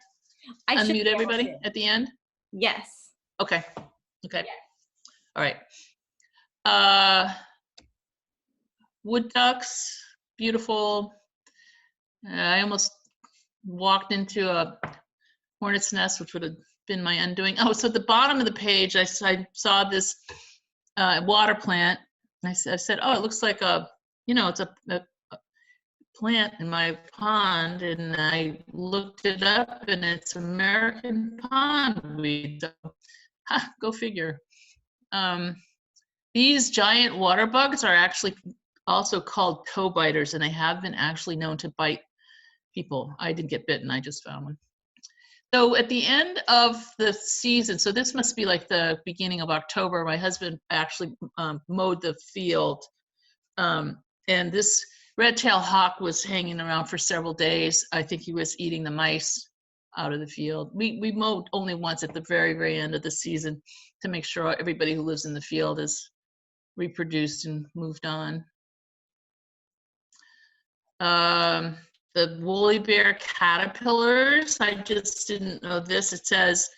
I should be Unmute able everybody to. at the end. Yes. Okay. Okay. Yes. All right. Wood ducks, beautiful. I almost walked into a hornet's nest, which would have been my undoing. Oh, so at the bottom of the page, I saw this water plant. I said, oh, it looks like it's a plant in my pond, and I looked it up, and it's American pondweed. So, go figure. These giant water bugs are actually also called co-biters, and they have been actually known to bite people. I didn't get bitten, I just found one. So at the end of the season, so this must be like the beginning of October, my husband actually mowed the field, and this red-tailed hawk was hanging around for several days. I think he was eating the mice out of the field. We mowed only once at the very, very end of the season to make sure everybody who lives in the field is reproduced and moved on. The woolly bear caterpillars, I just didn't know this. It says,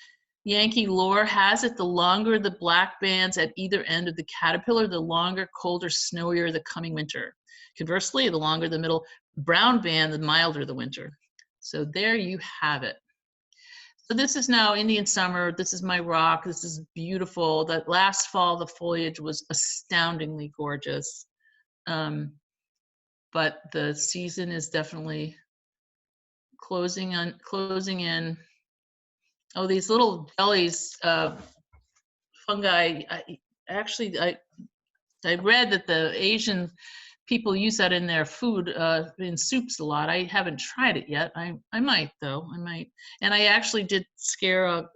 Yankee lore has it, the longer the black bands at either end of the caterpillar, the longer, colder, snowier the coming winter. Conversely, the longer the middle brown band, the milder the winter. So there you have it. So this is now Indian summer. This is my rock. This is beautiful. That last fall, the foliage was astoundingly gorgeous. But the season is definitely closing in. Oh, these little jellies, fungi. I read that the Asian people use that in their food, in soups a lot. I haven't tried it yet. I might though. I might. And I actually did scare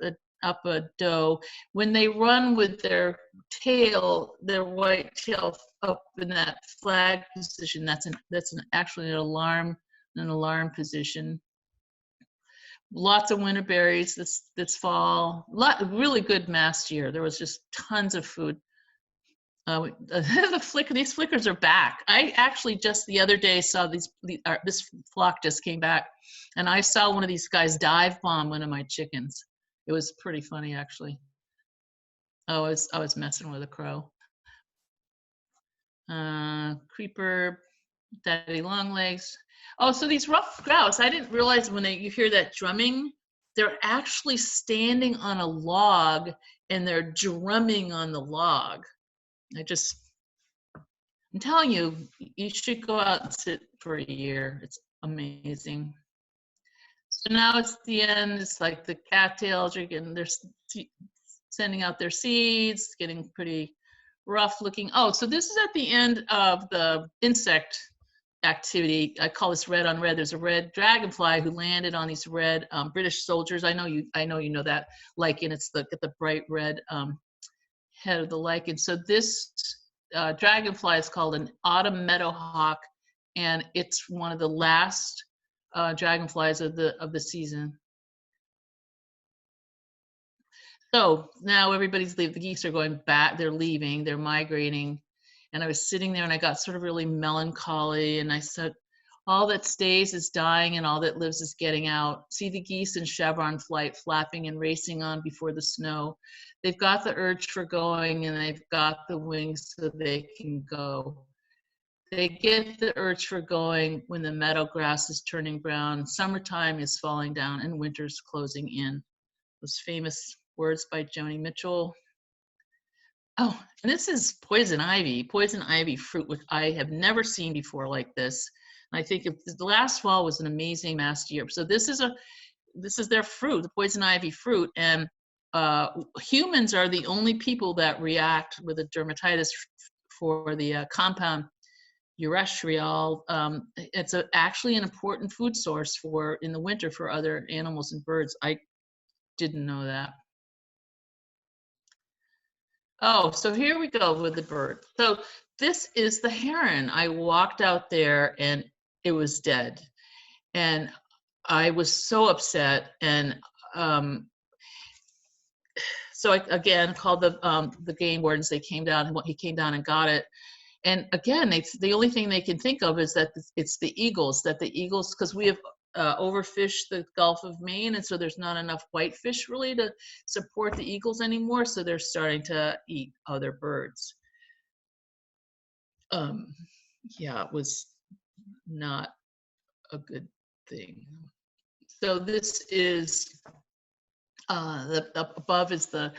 up a doe when they run with their tail, their white tail up in that flag position. That's actually an alarm position. Lots of winter berries this fall. Really good mast year. There was just tons of food. These flickers are back. I actually just the other day saw this flock just came back, and I saw one of these guys dive bomb one of my chickens. It was pretty funny, actually. Oh, I was messing with a crow. Creeper, daddy longlegs. Oh, so these ruffed grouse, I didn't realize when you hear that drumming, they're actually standing on a log and they're drumming on the log. I'm telling you, you should go out and sit for a year. It's amazing. So now it's the end. It's like the cattails are getting, they're sending out their seeds, getting pretty rough looking. Oh, so this is at the end of the insect activity. I call this red on red. There's a red dragonfly who landed on these red British soldiers. I know you know that lichen. It's the bright red head of the lichen. So this dragonfly is called an autumn meadowhawk, and it's one of the last dragonflies of the season. So now everybody's leaving. The geese are going back. They're leaving. They're migrating. And I was sitting there and I got sort of really melancholy. And I said, all that stays is dying and all that lives is getting out. See the geese in chevron flight flapping and racing on before the snow. They've got the urge for going and they've got the wings so they can go. They get the urge for going when the meadow grass is turning brown, summertime is falling down and winter's closing in. Those famous words by Joni Mitchell. Oh, and this is poison ivy fruit, which I have never seen before like this. And I think the last fall was an amazing mast year. So this is their fruit, the poison ivy fruit, and humans are the only people that react with a dermatitis for the compound urushiol. It's actually an important food source in the winter for other animals and birds. I didn't know that. Oh, so here we go with the bird. So this is the heron. I walked out there and it was dead. And I was so upset. And so I again called the game wardens. They came down, he came down and got it. And again, the only thing they can think of is that it's the eagles, because we have overfished the Gulf of Maine, and so there's not enough whitefish really to support the eagles anymore, so they're starting to eat other birds. Yeah, it was not a good thing. So this is above is the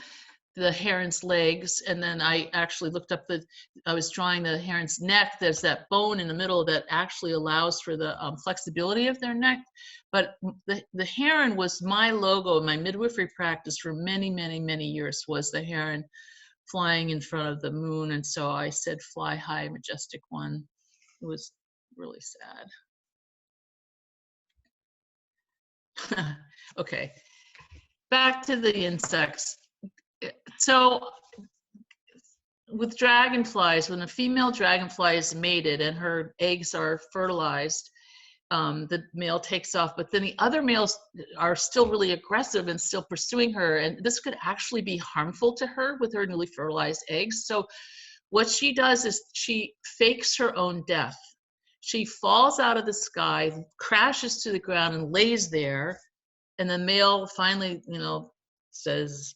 heron's legs, and then I actually looked up I was drawing the heron's neck. There's that bone in the middle that actually allows for the flexibility of their neck. But the heron was my logo in my midwifery practice for many, many, many years, was the heron flying in front of the moon. And so I said, fly high, majestic one. It was really sad. Okay, back to the insects. So with dragonflies, when a female dragonfly is mated and her eggs are fertilized, the male takes off, but then the other males are still really aggressive and still pursuing her, and this could actually be harmful to her with her newly fertilized eggs. So what she does is she fakes her own death. She falls out of the sky, crashes to the ground, and lays there, and the male finally, says,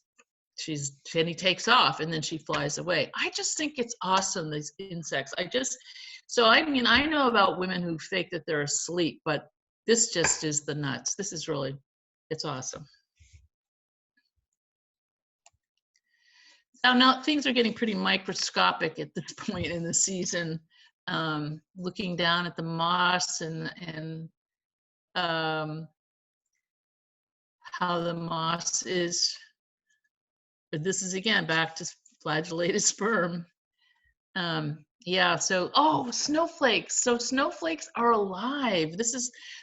and he takes off, and then she flies away. I just think it's awesome, these insects. I know about women who fake that they're asleep, but this just is the nuts. This is really, it's awesome. Now things are getting pretty microscopic at this point in the season. Looking down at the moss and how the moss is. This is again back to flagellated sperm. Yeah, so snowflakes. So snowflakes are alive.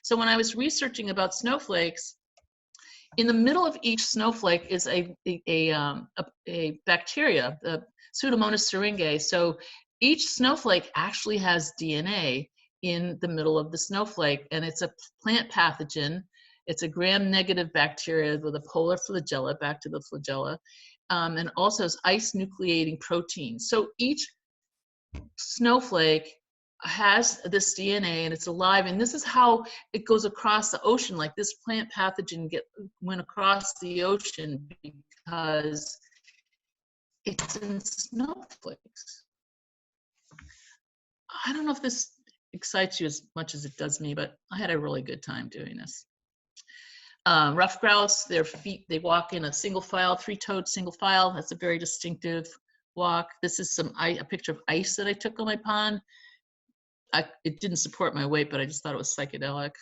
So when I was researching about snowflakes, in the middle of each snowflake is a bacteria, the Pseudomonas syringae. So each snowflake actually has DNA in the middle of the snowflake, and it's a plant pathogen. It's a gram-negative bacteria with a polar flagella, back to the flagella, and also is ice nucleating protein. So each snowflake has this DNA and it's alive, and this is how it goes across the ocean. Like this plant pathogen went across the ocean because it's in snowflakes. I don't know if this excites you as much as it does me, but I had a really good time doing this. Rough grouse, their feet, they walk in a single file, three-toed single file. That's a very distinctive walk. This is a picture of ice that I took on my pond. It didn't support my weight, but I just thought it was psychedelic.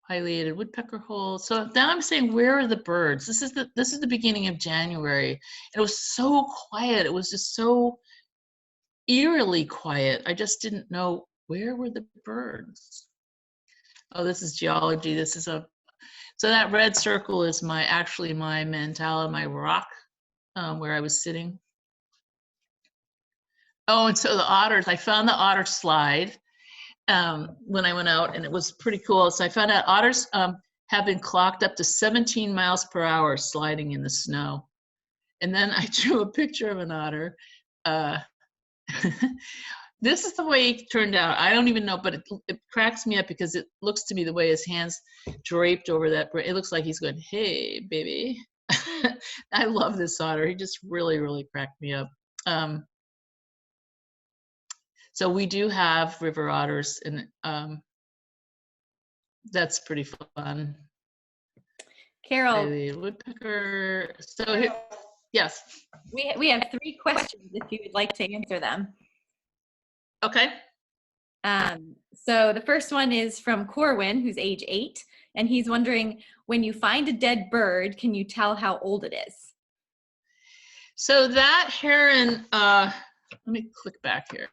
Pileated woodpecker hole. So now I'm saying, where are the birds? This is the beginning of January. And it was so quiet. It was just so eerily quiet. I just didn't know, where were the birds? Oh, this is geology. So that red circle is actually my mandala, my rock, where I was sitting. Oh, and so the otters, I found the otter slide when I went out, and it was pretty cool. So I found out otters have been clocked up to 17 miles per hour sliding in the snow. And then I drew a picture of an otter. This is the way he turned out. I don't even know, but it cracks me up because it looks to me the way his hands draped over that. It looks like he's going, hey, baby. I love this otter. He just really, really cracked me up. So we do have river otters, and that's pretty fun. Carol. Woodpecker. So here, yes. We have 3 questions if you would like to answer them. Okay. So the first one is from Corwin, who's age 8, and he's wondering, when you find a dead bird, can you tell how old it is? So that heron, let me click back here.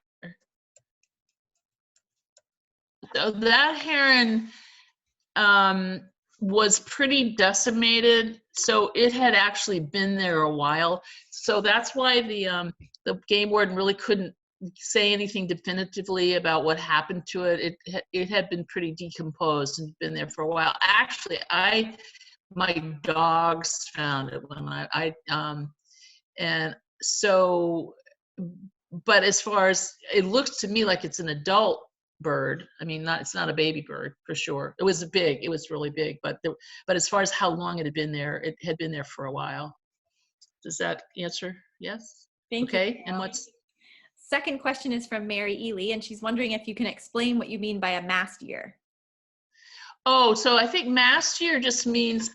So that heron was pretty decimated. So it had actually been there a while. So that's why the game warden really couldn't say anything definitively about what happened to it. It had been pretty decomposed and been there for a while. Actually, my dogs found it when and so, but as far as it looks to me like it's an adult bird. I mean, it's not a baby bird for sure. It was really big, but as far as how long it had been there for a while. Does that answer? Yes. Thank you. Okay. And what's second question is from Mary Ely, and she's wondering if you can explain what you mean by a mast year. Oh, so I think mast year just means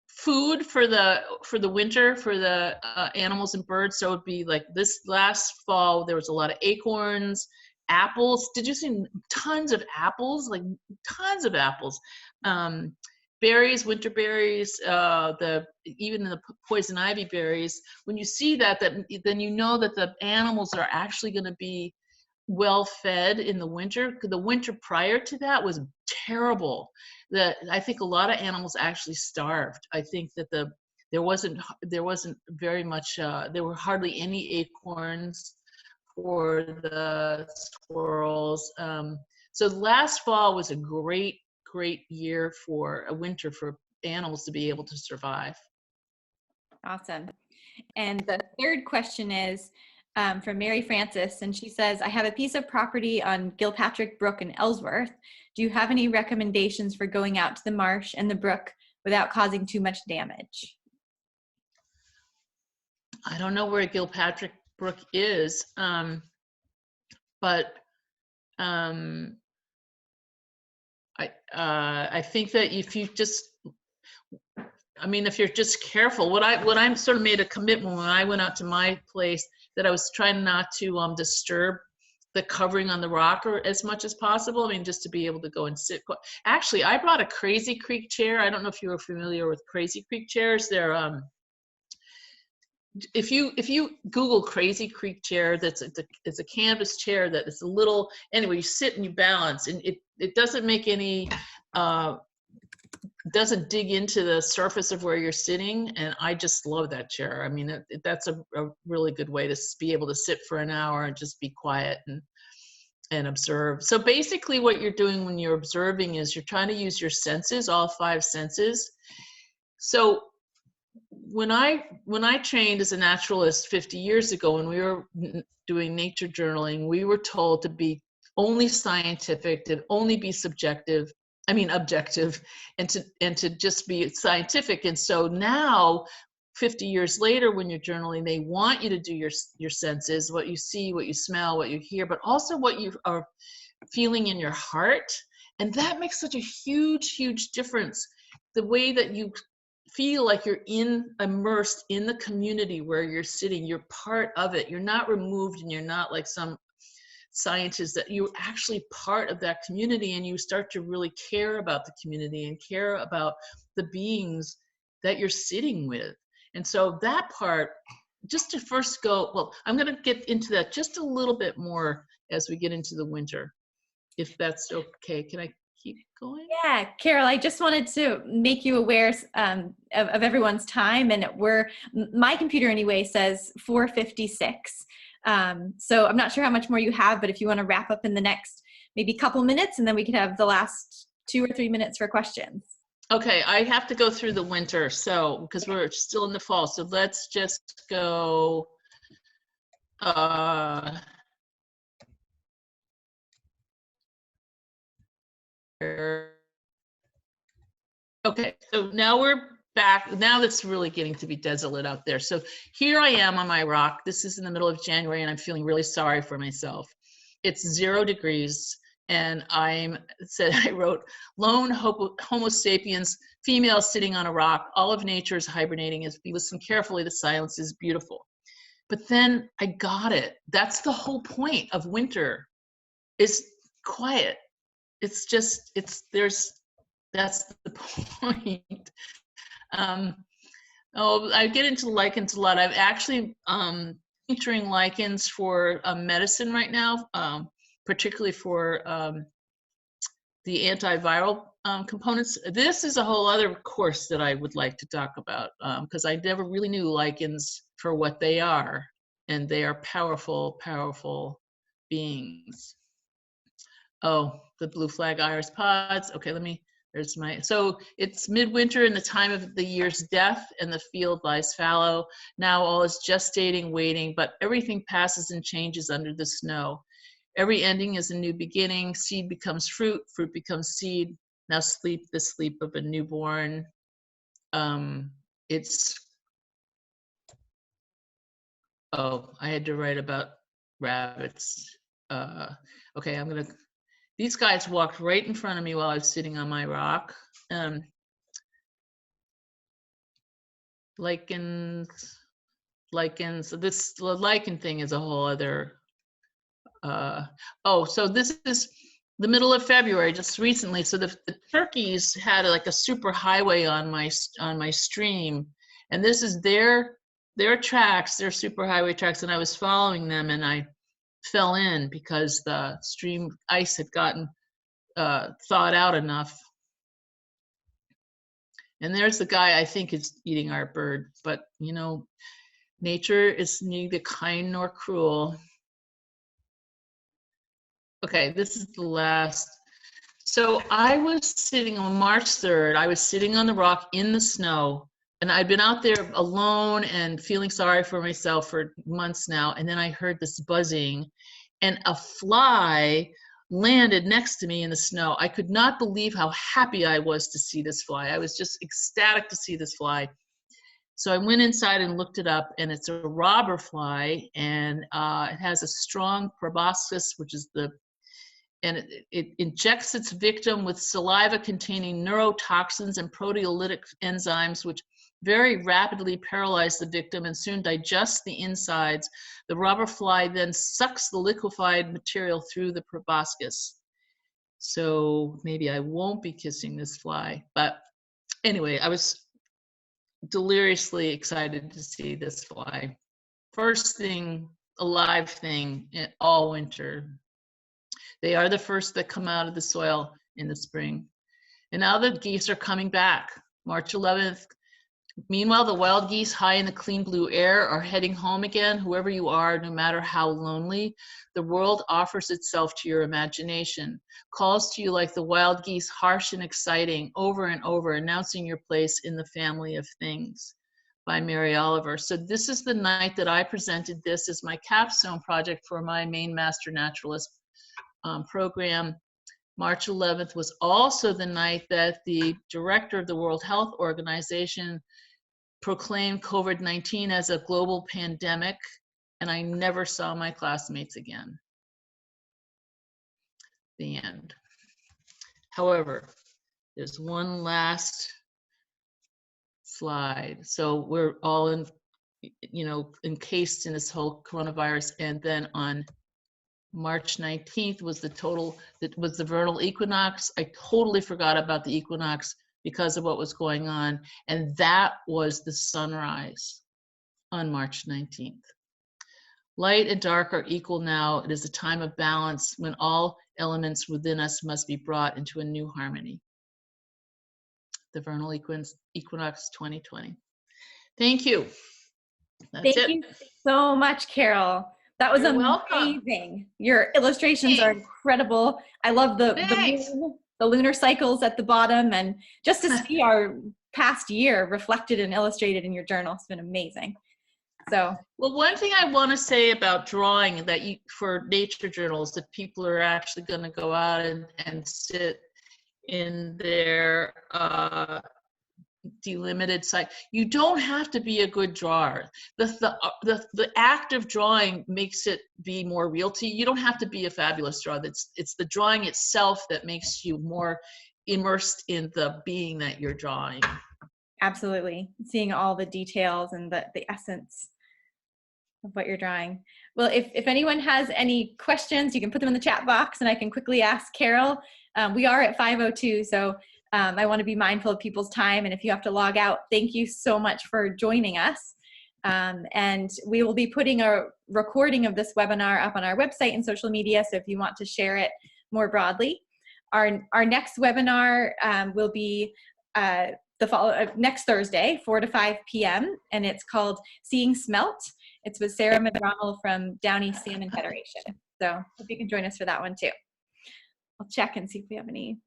food for the winter for the animals and birds. So it'd be like this last fall, there was a lot of acorns, apples. Did you see tons of apples? Like tons of apples. Berries, winter berries, even the poison ivy berries. When you see that, then you know that the animals are actually going to be well fed in the winter. The winter prior to that was terrible. I think a lot of animals actually starved. I think that there wasn't very much. There were hardly any acorns for the squirrels. So last fall was a great year for a winter for animals to be able to survive. Awesome. And the third question is from Mary Francis, and she says, I have a piece of property on Gilpatrick Brook in Ellsworth. Do you have any recommendations for going out to the marsh and the brook without causing too much damage? I don't know where Gilpatrick Brook is, but I think that if you just, if you're just careful, what I'm sort of made a commitment when I went out to my place that I was trying not to disturb the covering on the rock as much as possible. I mean, just to be able to go and sit. Actually, I brought a Crazy Creek chair. I don't know if you are familiar with Crazy Creek chairs. They're if you Google Crazy Creek chair, it's a canvas chair that is a little, anyway, you sit and you balance, and it doesn't make any doesn't dig into the surface of where you're sitting, and I just love that chair. I mean, that's a really good way to be able to sit for an hour and just be quiet and observe. So basically what you're doing when you're observing is you're trying to use your senses, all 5 senses. So when I trained as a naturalist 50 years ago, when we were doing nature journaling, we were told to be only scientific, to only be objective, and to just be scientific. And so now, 50 years later, when you're journaling, they want you to do your senses, what you see, what you smell, what you hear, but also what you are feeling in your heart. And that makes such a huge, huge difference. The way that you feel like you're immersed in the community where you're sitting, you're part of it. You're not removed, and you're not like some scientists, that you're actually part of that community, and you start to really care about the community and care about the beings that you're sitting with. And so that part, just to first go, well, I'm going to get into that just a little bit more as we get into the winter, if that's okay. Can I keep going? Yeah, Carol, I just wanted to make you aware of everyone's time, and my computer anyway says 4:56. So I'm not sure how much more you have, but if you want to wrap up in the next maybe couple minutes, and then we could have the last 2 or 3 minutes for questions. Okay, I have to go through the winter, so because we're still in the fall, so let's just go. Okay, so now we're back. Now it's really getting to be desolate out there. So here I am on my rock. This is in the middle of January, and I'm feeling really sorry for myself. It's 0 degrees, and I wrote, lone Homo sapiens, female sitting on a rock. All of nature is hibernating. If you listen carefully, the silence is beautiful. But then I got it. That's the whole point of winter, is quiet. It's just, that's the point. I get into lichens a lot. I'm actually featuring lichens for medicine right now, particularly for the antiviral components. This is a whole other course that I would like to talk about, because I never really knew lichens for what they are. and they are powerful, powerful beings. Oh, the blue flag iris pods. Okay, there's so it's midwinter in the time of the year's death, and the field lies fallow. Now all is gestating, waiting, but everything passes and changes under the snow. Every ending is a new beginning. Seed becomes fruit, fruit becomes seed. Now sleep the sleep of a newborn. Oh, I had to write about rabbits. Okay, these guys walked right in front of me while I was sitting on my rock. Lichens, the lichen thing is a whole other, so this is the middle of February, just recently. So the turkeys had like a super highway on my stream, and this is their tracks, their super highway tracks, and I was following them, and I fell in because the stream ice had gotten thawed out enough. And there's the guy I think is eating our bird, but you know, nature is neither kind nor cruel. Okay, this is the last. So I was sitting on March 3rd, I was sitting on the rock in the snow, and I'd been out there alone and feeling sorry for myself for months now. And then I heard this buzzing, and a fly landed next to me in the snow. I could not believe how happy I was to see this fly. I was just ecstatic to see this fly. So I went inside and looked it up, and it's a robber fly, and it has a strong proboscis, which is and it injects its victim with saliva containing neurotoxins and proteolytic enzymes, which very rapidly paralyze the victim and soon digest the insides. The robber fly then sucks the liquefied material through the proboscis. So maybe I won't be kissing this fly, but anyway, I was deliriously excited to see this fly. First thing, alive thing all winter. They are the first that come out of the soil in the spring. And now the geese are coming back. March 11th. Meanwhile, the wild geese high in the clean blue air are heading home again. Whoever you are, no matter how lonely, the world offers itself to your imagination, calls to you like the wild geese, harsh and exciting, over and over, announcing your place in the family of things. By Mary Oliver. So this is the night that I presented this as my capstone project for my Maine Master Naturalist program. March 11th was also the night that the director of the World Health Organization proclaimed COVID-19 as a global pandemic, and I never saw my classmates again. The end. However, there's one last slide. So we're all encased in this whole coronavirus, and then on March 19th was the vernal equinox. I totally forgot about the equinox because of what was going on. And that was the sunrise on March 19th. Light and dark are equal now. It is a time of balance when all elements within us must be brought into a new harmony. The vernal equinox 2020. Thank you. That's Thank you so much, Carol. That was amazing. Your illustrations are incredible. I love the lunar cycles at the bottom, and just to see our past year reflected and illustrated in your journal has been amazing. So, well, one thing I want to say about drawing that for nature journals, that people are actually going to go out and sit in their delimited site. You don't have to be a good drawer. The act of drawing makes it be more real to you. You don't have to be a fabulous drawer. It's the drawing itself that makes you more immersed in the being that you're drawing. Absolutely. Seeing all the details and the essence of what you're drawing. Well, if anyone has any questions, you can put them in the chat box and I can quickly ask Carol. We are at 5:02, so I want to be mindful of people's time, and if you have to log out, thank you so much for joining us. And we will be putting a recording of this webinar up on our website and social media, so if you want to share it more broadly. Our next webinar will be next Thursday, 4 to 5 p.m., and it's called Seeing Smelt. It's with Sarah McDonald from Downey Salmon Federation. So hope you can join us for that one too. I'll check and see if we have any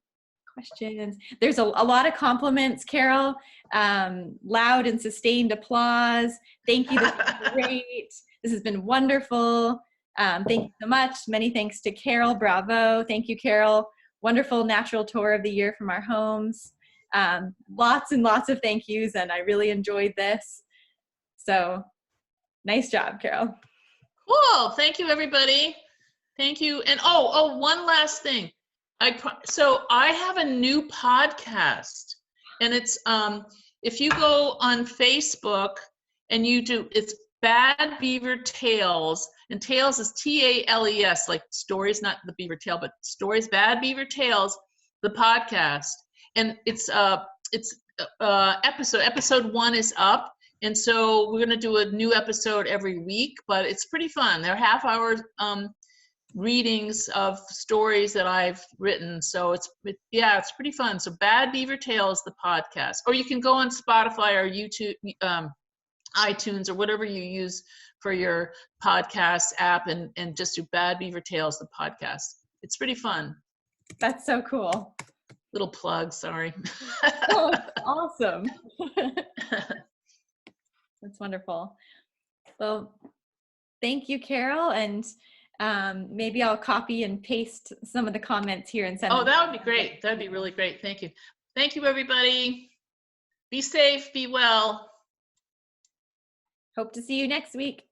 questions. There's a lot of compliments, Carol. Loud and sustained applause. Thank you. This is great. This has been wonderful. Thank you so much. Many thanks to Carol. Bravo. Thank you, Carol. Wonderful natural tour of the year from our homes. Lots and lots of thank yous, and I really enjoyed this. So nice job, Carol. Cool. Thank you, everybody. Thank you. And oh, one last thing. So I have a new podcast, and it's if you go on Facebook and you do, it's Bad Beaver Tales, and Tales is Tales, like stories, not the beaver tail, but stories. Bad Beaver Tales, the podcast, and it's episode 1 is up, and so we're gonna do a new episode every week, but it's pretty fun. They're half-hour readings of stories that I've written, so it's pretty fun. So Bad Beaver Tales, the podcast, or you can go on Spotify or YouTube, iTunes, or whatever you use for your podcast app, and just do Bad Beaver Tales, the podcast. It's pretty fun. That's so cool. Little plug, sorry. Oh, awesome. That's wonderful. Well, thank you, Carol, and maybe I'll copy and paste some of the comments here and send them. That would be great. That'd be really great. Thank you. Thank you, everybody. Be safe, be well. Hope to see you next week.